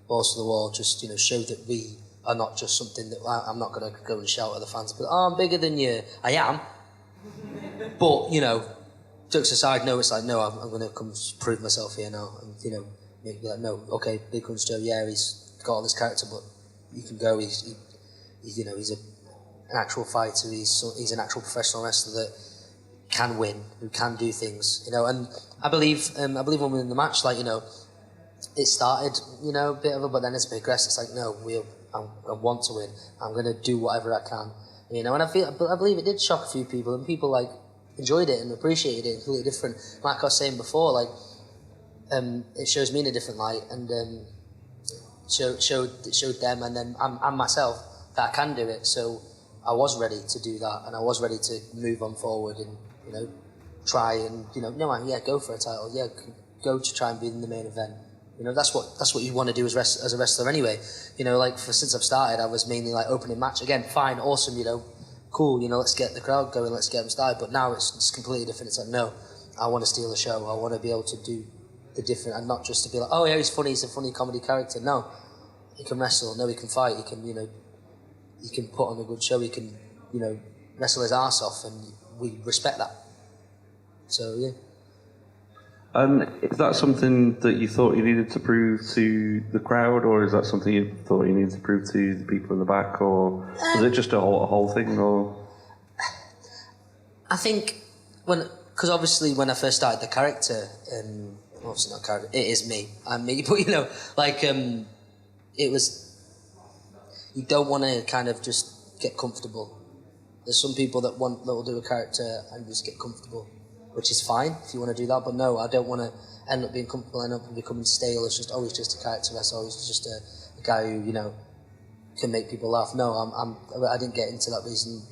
balls to the wall, just, show that we are not just something that I'm not going to go and shout at the fans, but I'm bigger than you. I am. But, jokes aside, no, it's like, no, I'm going to come prove myself here now. And, be like, no, okay, Big Guns Joe, yeah, he's got all this character, but you can go. He's an actual fighter. He's an actual professional wrestler that can win, who can do things, and I believe when we were in the match, like, it started, a bit of a, but then it's progressed. It's like, no, I want to win. I'm going to do whatever I can, and I believe it did shock a few people, and people like enjoyed it and appreciated it completely different. Like I was saying before, like, it shows me in a different light, and showed them, and then I'm myself that I can do it. So I was ready to do that, and I was ready to move on forward and try and go for a title, go to try and be in the main event. That's what you want to do as a wrestler anyway. Since I've started, I was mainly like opening match again, fine, awesome, cool, let's get the crowd going, let's get them started. But now it's completely different. It's like, no, I want to steal the show. I want to be able to do the different, and not just to be like, oh yeah, he's funny, he's a funny comedy character. No, he can wrestle. No, he can fight. He can he can put on a good show. He can wrestle his arse off, and we respect that. So, yeah. And is that something that you thought you needed to prove to the crowd, or is that something you thought you needed to prove to the people in the back, or was it just a whole thing? Or I think because obviously when I first started the character, obviously not character, it is me. I'm me, but it was. You don't want to kind of just get comfortable. There's some people that will do a character and just get comfortable, which is fine if you want to do that. But no, I don't want to end up being comfortable, end up becoming stale. It's just always just a character. That's always just a guy who can make people laugh. No, I didn't get into that reason.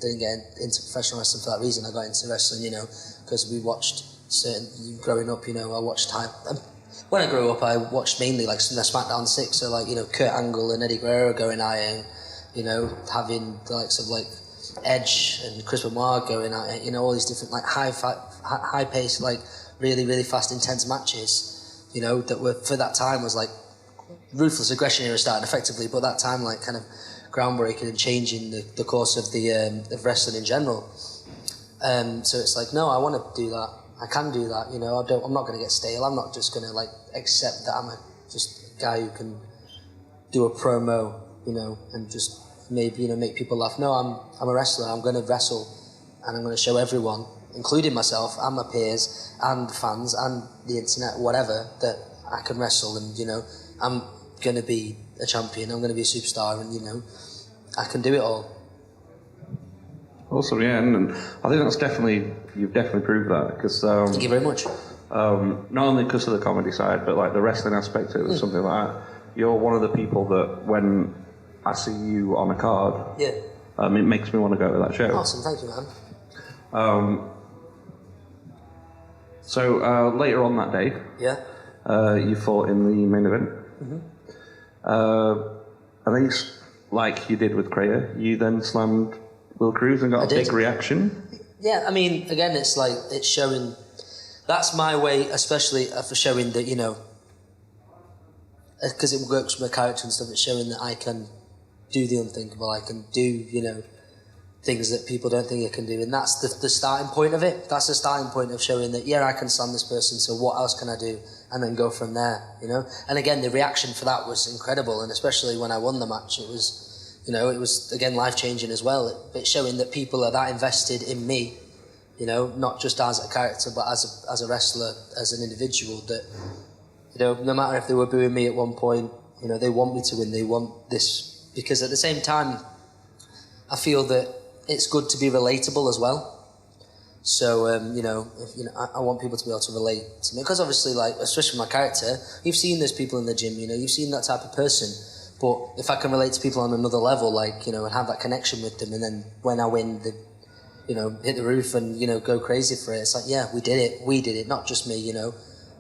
Didn't get into professional wrestling for that reason. I got into wrestling, because we watched growing up. I watched time. When I grew up, I watched mainly like the SmackDown 6, so like Kurt Angle and Eddie Guerrero going at it, having the likes of like Edge and Chris Benoit going at it, all these different like high paced, like really really fast intense matches, that were for that time was like ruthless aggression era started effectively, but that time like kind of groundbreaking and changing the course of the of wrestling in general. So it's like, no, I want to do that. I can do that. I'm not going to get stale. I'm not just going to like accept that I'm just a guy who can do a promo, and just maybe make people laugh. No, I'm a wrestler. I'm going to wrestle, and I'm going to show everyone, including myself and my peers and fans and the internet, whatever, that I can wrestle, and I'm going to be a champion. I'm going to be a superstar, and I can do it all. Awesome, yeah, and I think you've definitely proved that, because thank you very much. Not only because of the comedy side, but like the wrestling aspect of it, something like that. You're one of the people that when I see you on a card, it makes me want to go to that show. Awesome, thank you, man. So later on that day, you fought in the main event. I think, like you did with Craya, you then slammed Will Cruz and got a big reaction. Yeah, I mean, again, it's like, it's showing, that's my way, especially for showing that, because it works with my character and stuff, it's showing that I can do the unthinkable, I can do, things that people don't think I can do, and that's the starting point of it. That's the starting point of showing that, I can slam this person, so what else can I do? And then go from there, And again, the reaction for that was incredible, and especially when I won the match, it was, it was, again, life-changing as well. It's showing that people are that invested in me, You know, not just as a character, but as a wrestler, as an individual. That, you know, no matter if they were booing me at one point, you know, they want me to win. They want this, because at the same time, I feel that it's good to be relatable as well. So, you know, I want people to be able to relate to me, because obviously, like, especially my character, you've seen those people in the gym, you know, you've seen that type of person. But if I can relate to people on another level, like, you know, and have that connection with them, and then when I win, you know, hit the roof and, you know, go crazy for it. It's like, yeah, we did it, not just me, you know.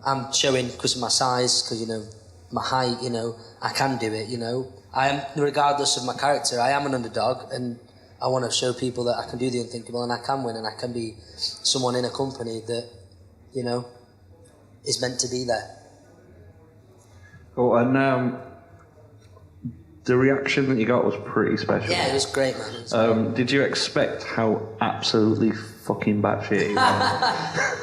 I'm showing, because of my size, because, you know, my height, you know, I can do it, you know. I am, regardless of my character, I am an underdog, and I want to show people that I can do the unthinkable, and I can win, and I can be someone in a company that, you know, is meant to be there. Cool, and the reaction that you got was pretty special. Yeah, it was great, man. It was great. Did you expect how absolutely fucking batshit you were?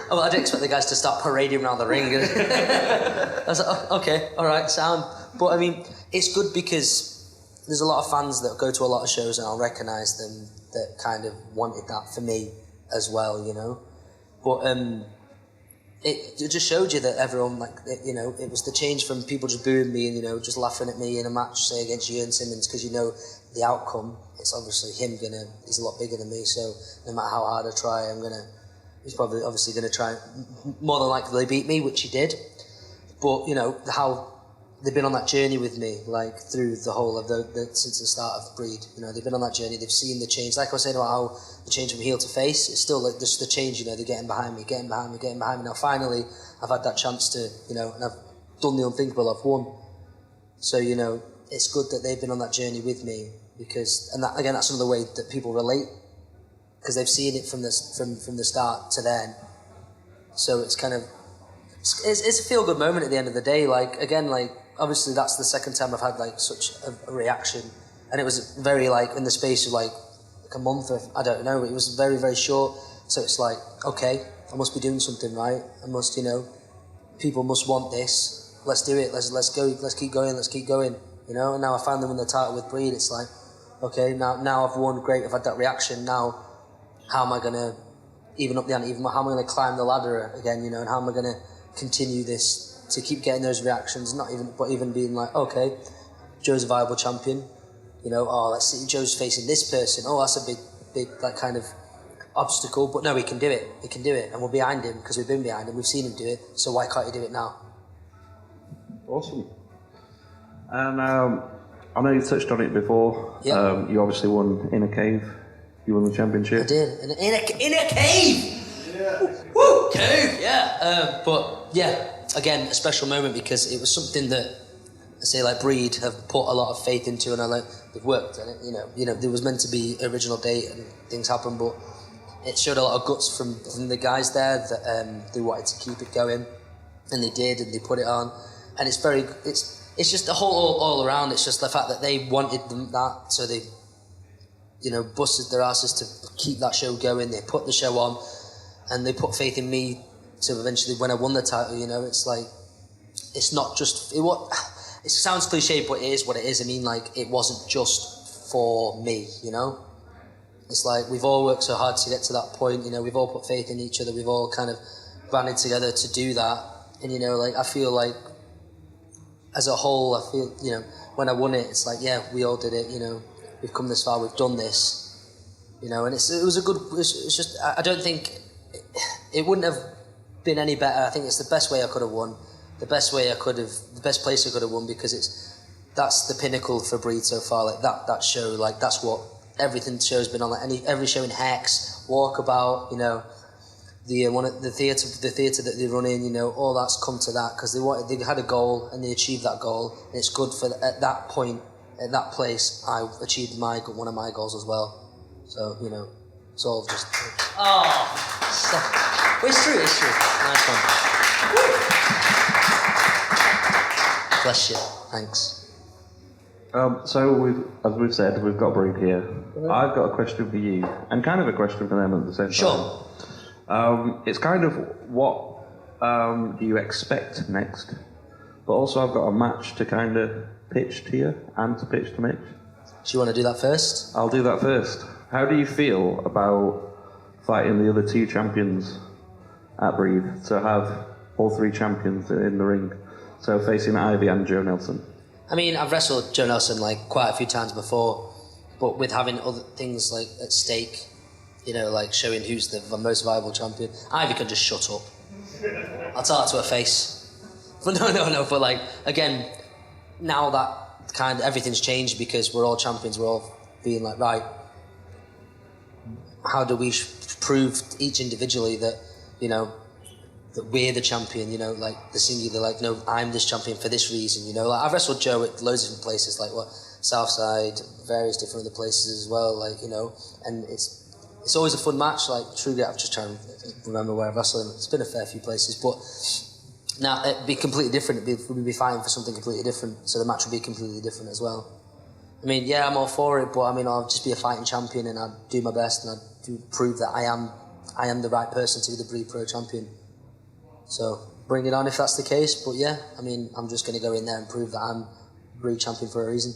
Oh, well, I didn't expect the guys to start parading around the ring. I was like, oh, okay, all right, sound. But I mean, it's good because there's a lot of fans that go to a lot of shows, and I'll recognise them, that kind of wanted that for me as well, you know. But it just showed you that everyone, like, you know, it was the change from people just booing me and, you know, just laughing at me in a match, say, against Jurgen Simmons, because you know the outcome. It's obviously he's a lot bigger than me, so no matter how hard I try, he's probably obviously going to try, more than likely beat me, which he did. But, you know, how they've been on that journey with me, like, through the whole of since the start of Breed. You know, they've been on that journey, they've seen the change. Like I was saying about how the change from heel to face, it's still like just the change, you know, they're getting behind me. Now finally, I've had that chance to, you know, and I've done the unthinkable, I've won. So, you know, it's good that they've been on that journey with me, because, and that, again, that's another way that people relate, because they've seen it from the start to then. So it's kind of, it's a feel-good moment at the end of the day. Like, again, like, obviously that's the second time I've had, like, such a reaction, and it was very, like, in the space of like a month, or I don't know, it was very, very short. So it's like, okay, I must be doing something right. I must, you know, people must want this. Let's do it. Let's go. Let's keep going. You know. And now I finally won the title with Breed. It's like, okay, now I've won. Great. I've had that reaction. Now, how am I gonna even up the ante? How am I gonna climb the ladder again? You know, and how am I gonna continue this to keep getting those reactions? But even being like, okay, Joe's a viable champion. You know, oh, let's see, Joe's facing this person. Oh, that's a big, like, kind of obstacle. But no, he can do it. And we're behind him because we've been behind him. We've seen him do it. So why can't he do it now? Awesome. And I know you touched on it before. Yeah. You obviously won in a cave. You won the championship. I did. In a cave! Yeah. Woo! Cave! Yeah. But, yeah, again, a special moment, because it was something that, I say, like, Breed have put a lot of faith into, and they've worked on it. You know, there was meant to be original date and things happened, but it showed a lot of guts from the guys there that they wanted to keep it going, and they did, and they put it on, and it's just the whole all around. It's just the fact that they wanted that, so they, you know, busted their asses to keep that show going. They put the show on, and they put faith in me to eventually, when I won the title, you know, it's like, it's not just it sounds cliche, but it is what it is. I mean, like, it wasn't just for me, you know? It's like, we've all worked so hard to get to that point, you know, we've all put faith in each other, we've all kind of banded together to do that. And, you know, like, I feel like, as a whole, I feel, you know, when I won it, it's like, yeah, we all did it, you know, we've come this far, we've done this, you know, and it's just, I don't think, it wouldn't have been any better. I think it's the best way I could have won. The best place I could have won, because that's the pinnacle for Breed so far. Like that show, like, that's what everything show's been on. Like every show in Hex, Walkabout, you know, the theatre that they run in, you know, all that's come to that because they had a goal and they achieved that goal, and it's good for at that point, at that place, I achieved one of my goals as well. So, you know, it's all just. Oh, it's true. Nice one. Bless you. Thanks. So, as we've said, we've got Breed here. I've got a question for you, and kind of a question for them at the same time. Sure. It's kind of what do you expect next? But also, I've got a match to kind of pitch to you and to pitch to Mitch. Do you want to do that first? I'll do that first. How do you feel about fighting the other 2 champions at Breed. So have all 3 champions in the ring. So facing Ivy and Joe Nelson. I mean, I've wrestled Joe Nelson like quite a few times before, but with having other things like at stake, you know, like showing who's the most viable champion. Ivy can just shut up. I'll tell her to her face. But no. But like again, now that kind of everything's changed because we're all champions. We're all being like, right, how do we prove each individually that, you know, that we're the champion, you know, like the singular, like, no, I'm this champion for this reason, you know. Like I've wrestled Joe at loads of different places, like what, Southside, various different other places as well, like, you know, and it's always a fun match, like truly. I'm just trying to remember where I've wrestled. It's been a fair few places, but now it'd be completely different. We'd be fighting for something completely different, so the match would be completely different as well. I mean, yeah, I'm all for it, but I mean, I'll just be a fighting champion and I'd do my best and I'd prove that I am the right person to be the Breed Pro champion. So bring it on if that's the case, but yeah, I mean, I'm just going to go in there and prove that I'm Breed champion for a reason.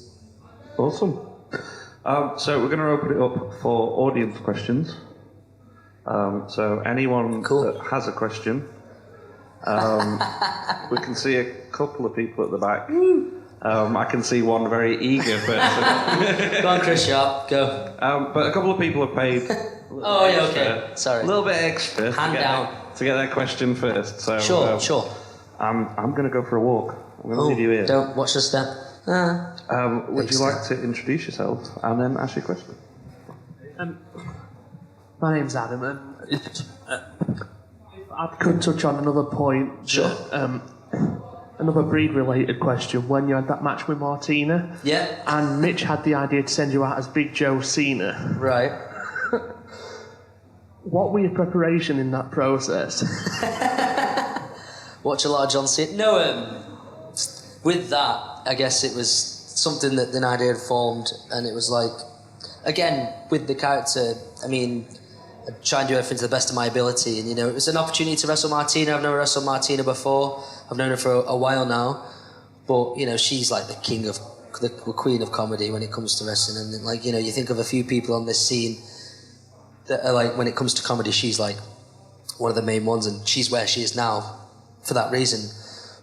Awesome. So we're going to open it up for audience questions. So anyone that has a question, we can see a couple of people at the back. I can see one very eager person. Go on, Chris Sharp, go. But a couple of people have paid. Oh, yeah, okay. Sorry. A little bit extra Hand down. to get their question first. So Sure. I'm going to go for a walk. I'm going to leave you here. Don't watch the step. Would you like to introduce yourself and then ask your question? My name's Adam, and I could touch on another point. Sure. Another breed-related question. When you had that match with Martina, Yeah. and Mitch had the idea to send you out as Big Joe Cena, Right. what were your preparation in that process? Watch a lot of John Cena. No, with that, I guess it was something that an idea had formed, and it was like, again, with the character, I mean, I try and do everything to the best of my ability, and you know, it was an opportunity to wrestle Martina. I've never wrestled Martina before. I've known her for a while now, but you know, she's like the queen of comedy when it comes to wrestling, and like, you know, you think of a few people on this scene that are like, when it comes to comedy, she's like one of the main ones, and she's where she is now for that reason.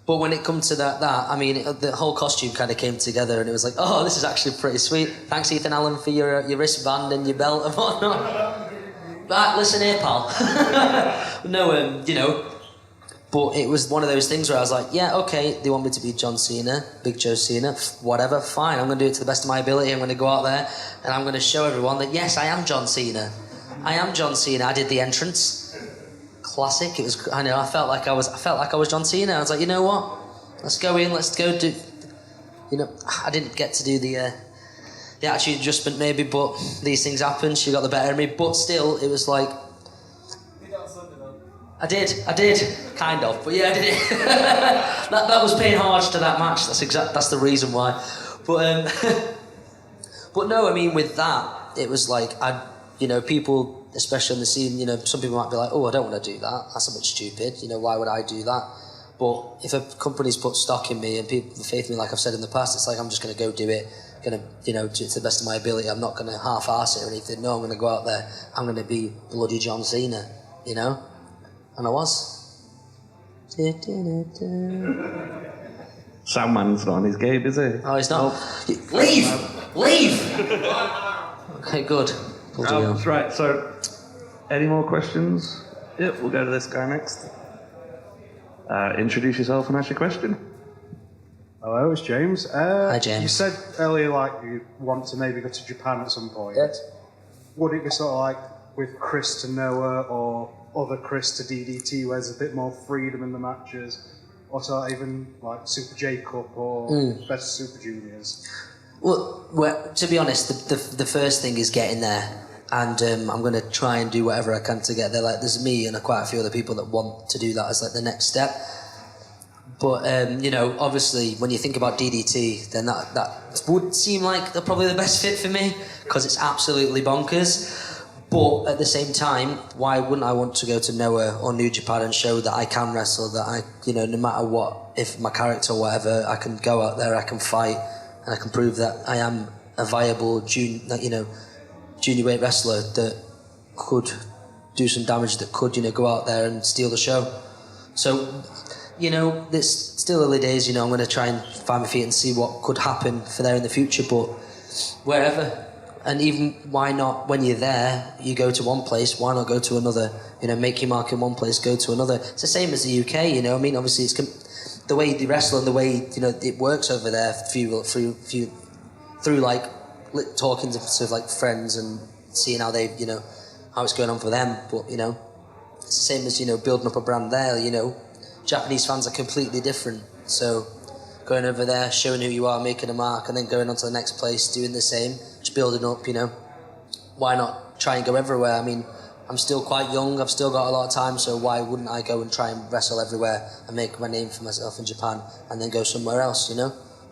But when it comes to that, I mean, the whole costume kind of came together, and it was like, oh, this is actually pretty sweet. Thanks, Ethan Allen, for your wristband and your belt and whatnot. Right, listen here, pal. No, you know, but it was one of those things where I was like, yeah, okay, they want me to be John Cena, Big Joe Cena, whatever, fine. I'm going to do it to the best of my ability. I'm going to go out there and I'm going to show everyone that, yes, I am John Cena. I am John Cena. I did the entrance. Classic. It was. I know. I felt like I was John Cena. I was like, you know what? Let's go in. Let's go do. You know, I didn't get to do the attitude adjustment maybe, but these things happen. She got the better of me, but still, it was like. I did, kind of, but yeah, I did it. that was paying homage to that match. That's the reason why. But but no, I mean, with that, it was like people. Especially on the scene, you know, some people might be like, oh, I don't want to do that. That's a bit stupid. You know, why would I do that? But if a company's put stock in me and people have faith in me, like I've said in the past, it's like I'm just going to go do it, going to, you know, do it to the best of my ability. I'm not going to half-arse it or anything. No, I'm going to go out there. I'm going to be bloody John Cena, you know? And I was. Soundman's not on his game, is he? Oh, he's not? Leave! Okay, good. Right, so any more questions? Yep, we'll go to this guy next. Introduce yourself and ask your question. Hello, it's James. Hi, James. You said earlier, like, you want to maybe go to Japan at some point. Yes. Would it be sort of like with Chris to Noah or other Chris to DDT, where there's a bit more freedom in the matches? Or sort of even like Super J Cup or Best Super Juniors? Well, to be honest, the first thing is getting there. And I'm going to try and do whatever I can to get there. Like, there's me and quite a few other people that want to do that as like the next step. But you know, obviously, when you think about DDT, then that would seem like probably the best fit for me because it's absolutely bonkers. But at the same time, why wouldn't I want to go to Noah or New Japan and show that I can wrestle? That I, you know, no matter what, if my character or whatever, I can go out there, I can fight, and I can prove that I am a viable junior weight wrestler that could do some damage that could, go out there and steal the show. So, it's still early days, I'm going to try and find my feet and see what could happen for there in the future, but wherever. And even, why not, when you're there, you go to one place, why not go to another? Make your mark in one place, go to another. It's the same as the UK, obviously it's the way they wrestle and the way, it works over there through like, talking to like friends and seeing how they, how it's going on for them. But, it's the same as, building up a brand there, Japanese fans are completely different. So going over there, showing who you are, making a mark, and then going on to the next place, doing the same, just building up, Why not try and go everywhere? I mean, I'm still quite young, I've still got a lot of time, so why wouldn't I go and try and wrestle everywhere and make my name for myself in Japan and then go somewhere else,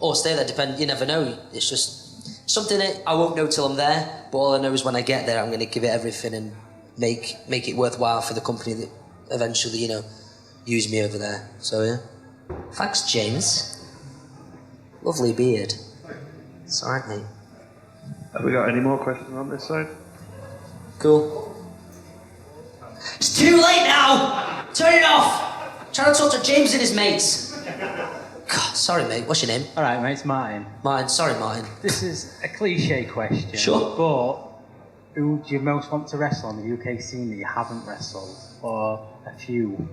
Or stay there, you never know. It's just something that I won't know till I'm there, but all I know is when I get there, I'm going to give it everything and make it worthwhile for the company that eventually, use me over there. So, yeah. Thanks, James. Lovely beard. It's alright, mate. Have we got any more questions on this side? Cool. It's too late now! Turn it off! I'm trying to talk to James and his mates. God, sorry, mate. What's your name? All right, mate, it's Martin. Martin. Sorry, Martin. This is a cliche question. Sure. But who do you most want to wrestle on the UK scene that you haven't wrestled? Or a few?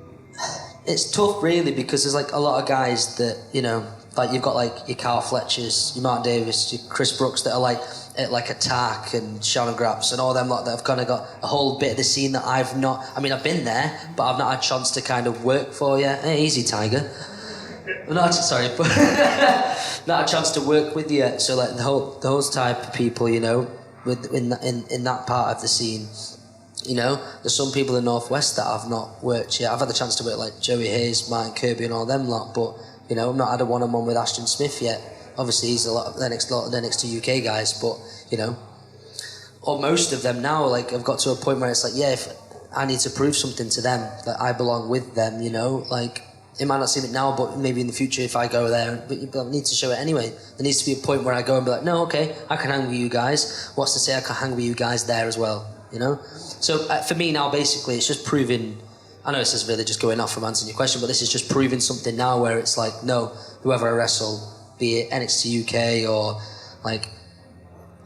It's tough, really, because there's like a lot of guys that, like you've got like your Carl Fletchers, your Mark Davis, your Chris Brooks that are like at like Attack and Shannon Graps and all them lot that have kind of got a whole bit of the scene that I've not. I mean, I've been there, but I've not had a chance to kind of work for you. Hey, easy, Tiger. Sorry, but not a chance to work with you. So like those type of people, in that part of the scene. There's some people in Northwest that I've not worked yet. I've had the chance to work like Joey Hayes, Martin Kirby and all them lot, but, I've not had a one-on-one with Ashton Smith yet. Obviously, he's a lot of the next UK guys, but, or most of them now, like, I've got to a point where it's like, yeah, if I need to prove something to them, that I belong with them, like, it might not seem it now, but maybe in the future if I go there, but you need to show it anyway. There needs to be a point where I go and be like, no, okay, I can hang with you guys. What's to say I can hang with you guys there as well, So for me now, basically, it's just proving. I know this is really just going off from answering your question, but this is just proving something now where it's like, no, whoever I wrestle, be it NXT UK or like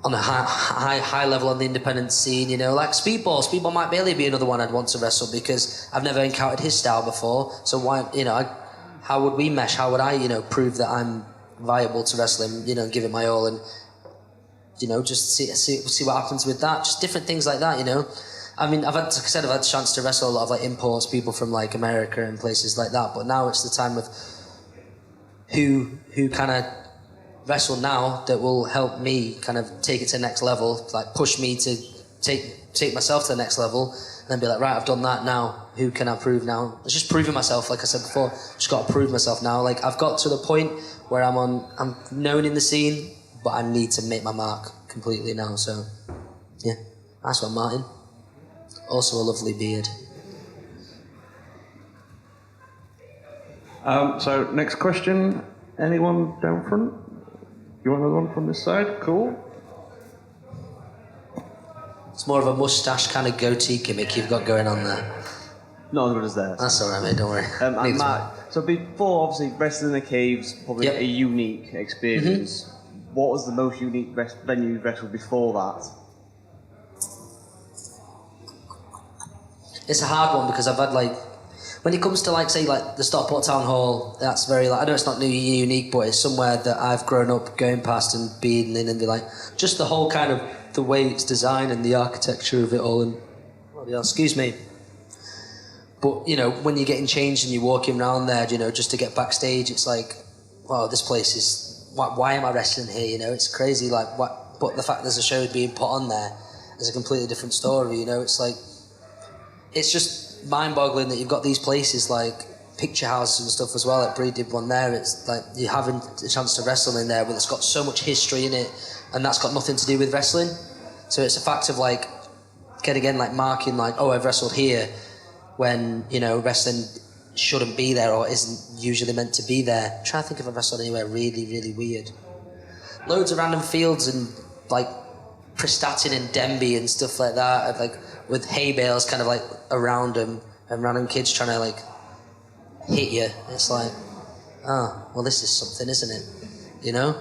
on a high level on the independent scene, like Speedball. Speedball might barely be another one I'd want to wrestle because I've never encountered his style before. So why, how would we mesh? How would I, prove that I'm viable to wrestle him, and give it my all and, just see what happens with that. Just different things like that, I mean, like I said, I've had a chance to wrestle a lot of like imports, people from like America and places like that. But now it's the time of who kind of wrestle now that will help me kind of take it to the next level, like push me to take myself to the next level, and then be like, right, I've done that now. Who can I prove now? It's just proving myself, like I said before. Just got to prove myself now. Like I've got to the point where I'm known in the scene, but I need to make my mark completely now. So, yeah, nice one, Martin. Also a lovely beard. So next question. Anyone down front? You want another one from this side? Cool. It's more of a moustache kind of goatee gimmick you've got going on there. Not as good as theirs. That's alright, mate, don't worry. And Matt, so before, obviously, wrestling in the caves, probably a unique experience. Mm-hmm. What was the most unique venue you wrestled before that? It's a hard one because I've had like, when it comes to like say like the Stockport Town Hall, that's very like, I know it's not unique, but it's somewhere that I've grown up going past and being in, and be like, just the whole kind of the way it's designed and the architecture of it all, and excuse me. But when you're getting changed and you're walking around there, just to get backstage, it's like, wow, this place is, why am I wrestling here? It's crazy. Like what? But the fact there's a show being put on there is a completely different story. It's like. It's just mind-boggling that you've got these places like Picture House and stuff as well. Like Bree did one there. It's like you're having a chance to wrestle in there, but it's got so much history in it, and that's got nothing to do with wrestling. So it's a fact of like, again, like marking like, oh, I've wrestled here, when wrestling shouldn't be there or isn't usually meant to be there. I'm trying to think if I've wrestled anywhere really, really weird. Loads of random fields and like Prestatyn and Denby and stuff like that. I've like with hay bales kind of like around them and random kids trying to like hit you. It's like, oh, well, this is something, isn't it? You know?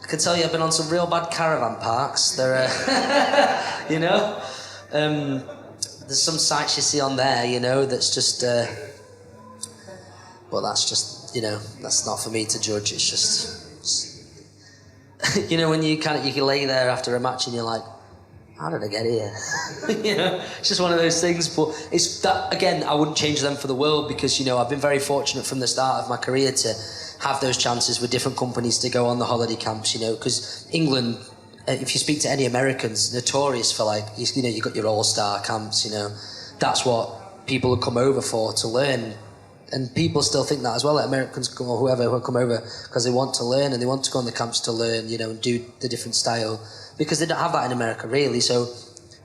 I can tell you I've been on some real bad caravan parks. They're, you know? There's some sights you see on there, you know, that's just, well, that's just, you know, that's not for me to judge. It's just you know, when you can lay there after a match and you're like, how did I get here? You know, it's just one of those things. But it's that, again, I wouldn't change them for the world because, you know, I've been very fortunate from the start of my career to have those chances with different companies to go on the holiday camps, you know, because England, if you speak to any Americans, notorious for like, you know, you've got your all-star camps, you know, that's what people would come over for, to learn. And people still think that as well, like Americans come, or whoever who come over because they want to learn and they want to go on the camps to learn, you know, and do the different style. Because they don't have that in America, really, so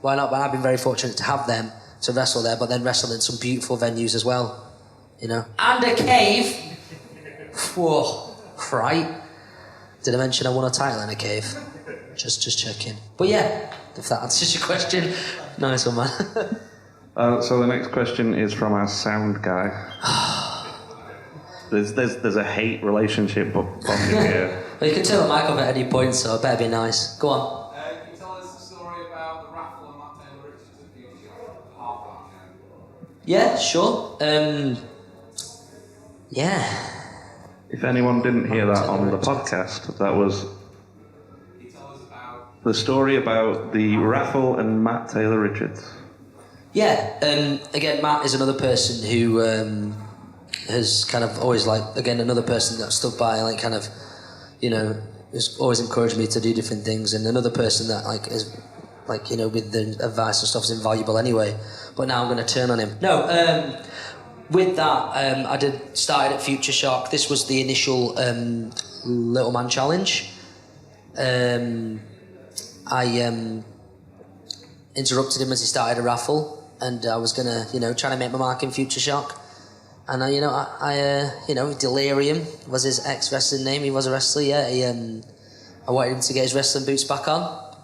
why not? But I've been very fortunate to have them to wrestle there, but then wrestle in some beautiful venues as well, you know. And a cave! Whoa, right? Did I mention I won a title in a cave? Just checking. But yeah, if that answers your question, nice one, man. So the next question is from our sound guy. There's a hate relationship bumping here. Well, you can turn the mic off at any point, so it better be nice. Go on. Can you tell us the story about the raffle and Matt Taylor Richards at Future Shock? Half that, Yeah, sure. Yeah. If anyone didn't hear that on the podcast, that was Can you tell us about the story about the raffle and Matt Taylor Richards. Yeah, again, Matt is another person who has kind of always, like, again, another person that stood by, like, kind of, you know, has always encouraged me to do different things, and another person that, like, is, like, you know, with the advice and stuff is invaluable anyway, but now I'm going to turn on him. No, with that, I started at Future Shock. This was the initial Little Man Challenge. I interrupted him as he started a raffle, and I was gonna, you know, trying to make my mark in Future Shock. And I Delirium was his ex-wrestling name. He was a wrestler, yeah. I wanted him to get his wrestling boots back on,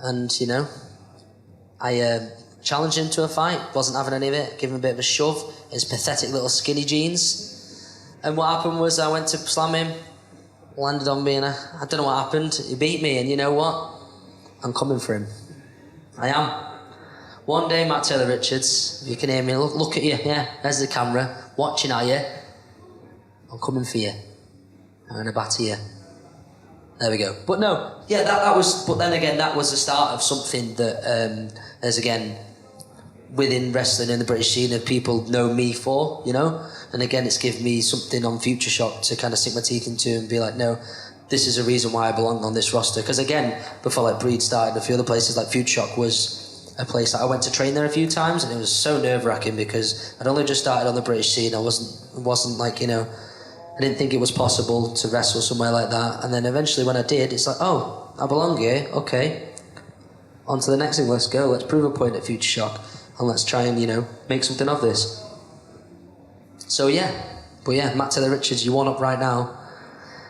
and you know, I challenged him to a fight. Wasn't having any of it. Gave him a bit of a shove in his pathetic little skinny jeans. And what happened was I went to slam him, landed on me, and I don't know what happened. He beat me, and you know what? I'm coming for him. I am. One day, Matt Taylor Richards, if you can hear me, look at you, yeah, there's the camera, watching at you. I'm coming for you. I'm going to batter you. There we go. But no, yeah, that was, but then again, that was the start of something that is, again, within wrestling in the British scene that people know me for, you know? And again, it's given me something on Future Shock to kind of sink my teeth into and be like, no, this is a reason why I belong on this roster. Because again, before like Breed started, a few other places like Future Shock was a place that I went to train there a few times, and it was so nerve-wracking because I'd only just started on the British scene. I wasn't like, you know, I didn't think it was possible to wrestle somewhere like that. And then eventually when I did, it's like, oh, I belong here, okay. On to the next thing, let's go. Let's prove a point at Future Shock, and let's try and, you know, make something of this. So yeah, but yeah, Matt Taylor Richards, you one up right now.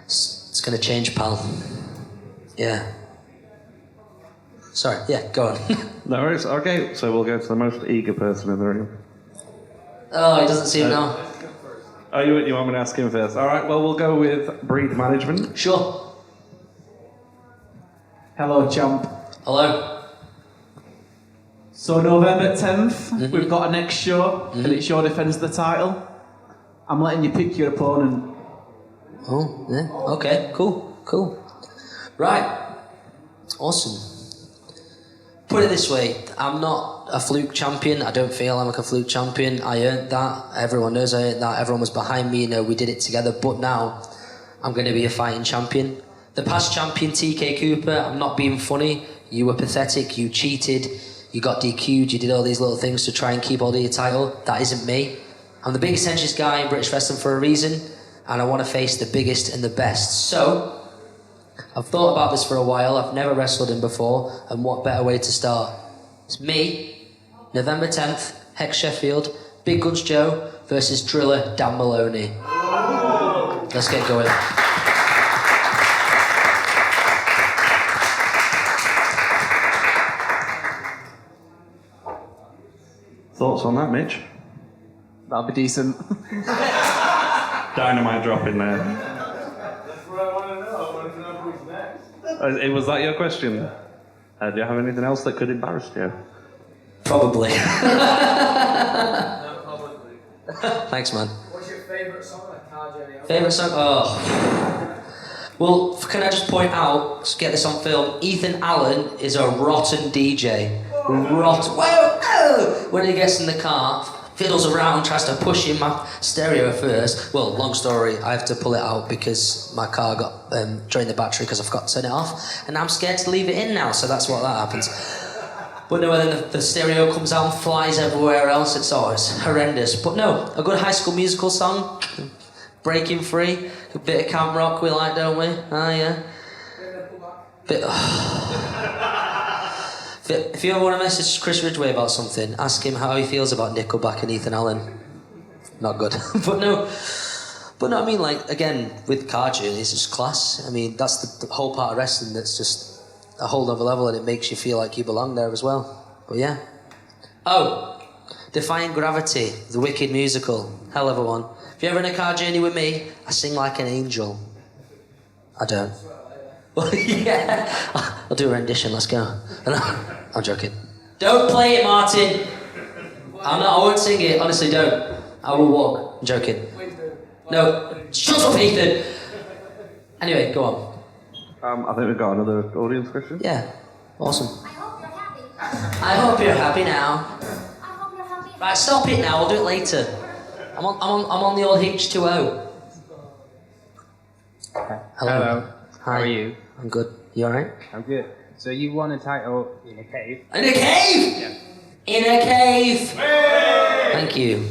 It's going to change, pal. Yeah. Sorry, yeah, go on. No worries. Okay, so we'll go to the most eager person in the room. Oh, he doesn't seem now. Oh, you want me to ask him first? All right, well, we'll go with Breed Management. Sure. Hello, champ. Hello. So November 10th, we've got a next show, and it's your defence of the title. I'm letting you pick your opponent. Oh, yeah. Okay, cool. Right. Awesome. Put it this way, I'm not a fluke champion. I don't feel I'm like a fluke champion. I earned that. Everyone knows I earned that. Everyone was behind me, you know, we did it together. But now, I'm going to be a fighting champion. The past champion, TK Cooper, I'm not being funny. You were pathetic, you cheated, you got DQ'd, you did all these little things to try and keep hold of your title. That isn't me. I'm the biggest henchest guy in British wrestling for a reason, and I want to face the biggest and the best. So, I've thought about this for a while. I've never wrestled him before, and what better way to start? It's me, November 10th, Hex Sheffield, Big Guns Joe versus Driller Dan Maloney. Let's get going. Thoughts on that, Mitch? That'll be decent. Dynamite drop in there. That's what I want to know. I want to know who's next. Was that your question? Do you have anything else that could embarrass you? Probably. Not publicly. Thanks, man. What's your favourite song on Car Journey? Favourite song? Oh. Well, can I just point out, to get this on film, Ethan Allen is a rotten DJ. Rotten. Whoa! When he gets in the car, fiddles around, tries to push in my stereo first. Well, long story, I have to pull it out because my car got drained the battery because I forgot to turn it off. And I'm scared to leave it in now, so that's what that happens. But no, then the stereo comes out and flies everywhere else. It's always horrendous. But no, a good High School Musical song. Breaking Free. A bit of camp rock we like, don't we? Ah, yeah. Bit... If you ever want to message Chris Ridgway about something, ask him how he feels about Nickelback and Ethan Allen. Not good. But no, I mean, like, again, with Car Journey, it's just class. I mean, that's the whole part of wrestling that's just a whole other level, and it makes you feel like you belong there as well. But yeah. Oh, Defying Gravity, the Wicked musical. Hell of a one. If you're ever in a car journey with me, I sing like an angel. I don't. Well, yeah. I'll do a rendition, let's go. I'm joking. Don't play it, Martin. I won't sing it, honestly, don't. I will walk. I'm joking. No, shut up, Ethan. Anyway, go on. I think we've got another audience question. Yeah, awesome. I hope you're happy. I hope you're happy now. I hope you're happy. Right, stop it now, I'll do it later. I'm on the old H2O. Hello. Hi. How are you? I'm good. You alright? I'm good. So you won a title in a cave. In a cave! Yeah. In a cave! Thank you.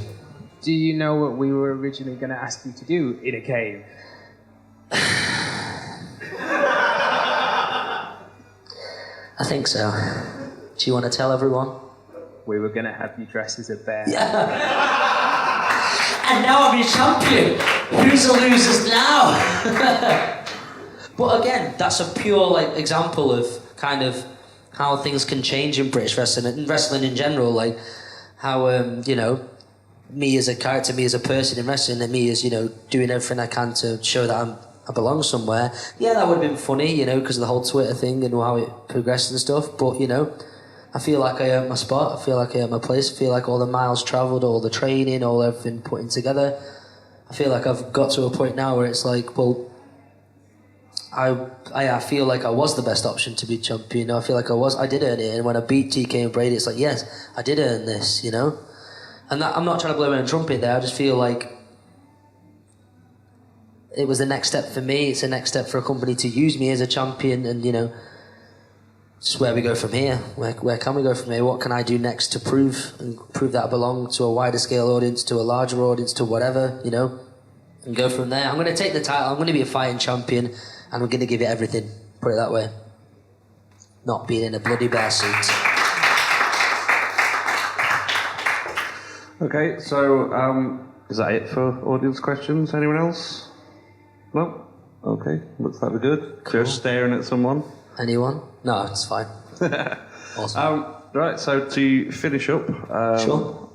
Do you know what we were originally going to ask you to do in a cave? I think so. Do you want to tell everyone? We were going to have you dressed as a bear. And now I'm your champion. Who's the losers now? But again, that's a pure example of kind of how things can change in British wrestling and wrestling in general. Like how me as a character, me as a person in wrestling, and me as doing everything I can to show that I belong somewhere. Yeah, that would have been funny, because of the whole Twitter thing and how it progressed and stuff. But I feel like I earned my spot. I feel like I earned my place. I feel like all the miles travelled, all the training, all everything putting together. I feel like I've got to a point now where it's like, well, I feel like I was the best option to be champion. I feel like I did earn it. And when I beat TK and Brady, it's like, yes, I did earn this, And I'm not trying to blow my own trumpet there. I just feel like it was the next step for me. It's the next step for a company to use me as a champion. And, just where we go from here. Where can we go from here? What can I do next to prove that I belong to a wider scale audience, to a larger audience, to whatever, and go from there. I'm going to take the title. I'm going to be a fighting champion, and I'm going to give it everything. Put it that way. Not being in a bloody bear suit. Okay, so is that it for audience questions? Anyone else? No? Okay, looks like we're good. Cool. Just staring at someone. Anyone? No, it's fine. Awesome. Right, so to finish up, Sure.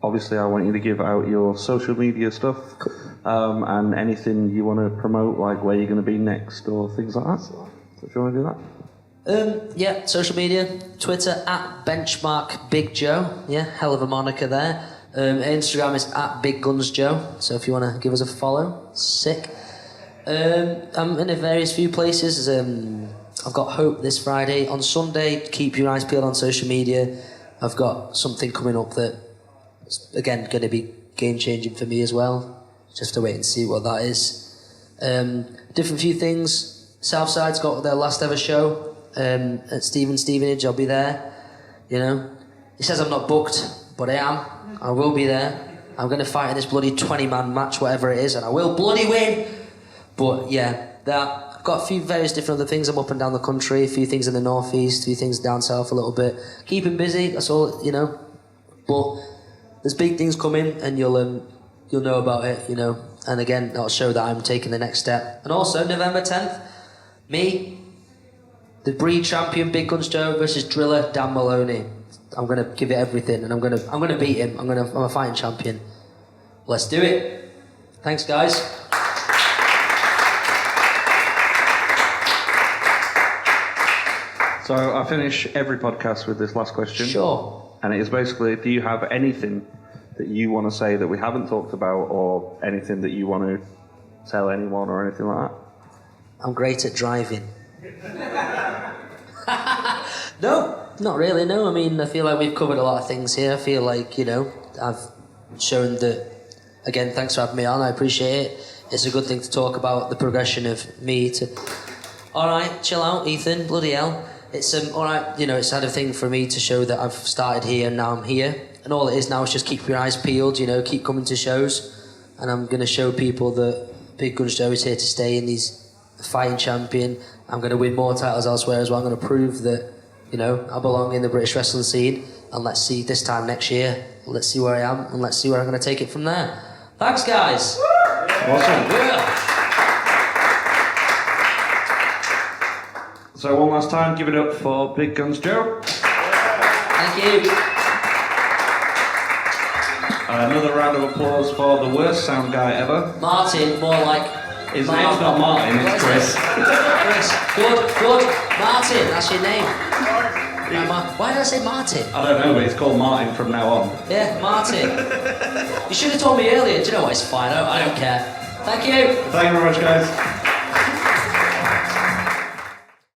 Obviously I want you to give out your social media stuff, and anything you want to promote, like where you're going to be next or things like that. So if you want to do that. Yeah, social media, Twitter @BenchmarkBigJoe. Yeah, hell of a moniker there. Instagram is @BigGunsJoe. So if you want to give us a follow, sick. I'm in various few places. I've got Hope this Friday. On Sunday, keep your eyes peeled on social media. I've got something coming up that is, again, going to be game-changing for me as well. Just to wait and see what that is. Different few things. Southside's got their last ever show at Stevenage. I'll be there. He says I'm not booked, but I am. I will be there. I'm going to fight in this bloody 20-man match, whatever it is, and I will bloody win. But yeah, I've got a few various different other things. I'm up and down the country, a few things in the northeast, a few things down south a little bit. Keeping busy, that's all, But there's big things coming, and you'll know about it, And again, that'll show that I'm taking the next step. And also, November 10th, me, the Breed champion, Big Guns Joe versus Driller Dan Maloney. I'm gonna give it everything, and I'm gonna beat him. I'm a fighting champion. Let's do it. Thanks, guys. So I finish every podcast with this last question. Sure. And it is basically, do you have anything that you want to say that we haven't talked about, or anything that you want to tell anyone or anything like that? I'm great at driving. No, not really, no. I mean, I feel like we've covered a lot of things here. I feel like, I've shown that, again, thanks for having me on. I appreciate it. It's a good thing to talk about the progression of me to... All right, chill out, Ethan. Bloody hell. It's all right, it's had a thing for me to show that I've started here and now I'm here. And all it is now is just keep your eyes peeled, keep coming to shows. And I'm going to show people that Big Guns Joe is here to stay, and he's a fighting champion. I'm going to win more titles elsewhere as well. I'm going to prove that, I belong in the British wrestling scene. And let's see this time next year. Let's see where I am, and let's see where I'm going to take it from there. Thanks, guys. Awesome. Yeah. So one last time, give it up for Big Guns Joe. Thank you. Another round of applause for the worst sound guy ever. Martin, more like... His name's not Martin, it's Chris. Chris, good. Martin, that's your name. Why did I say Martin? I don't know, but it's called Martin from now on. Yeah, Martin. You should have told me earlier. Do you know what? It's fine. I don't care. Thank you. Thank you very much, guys.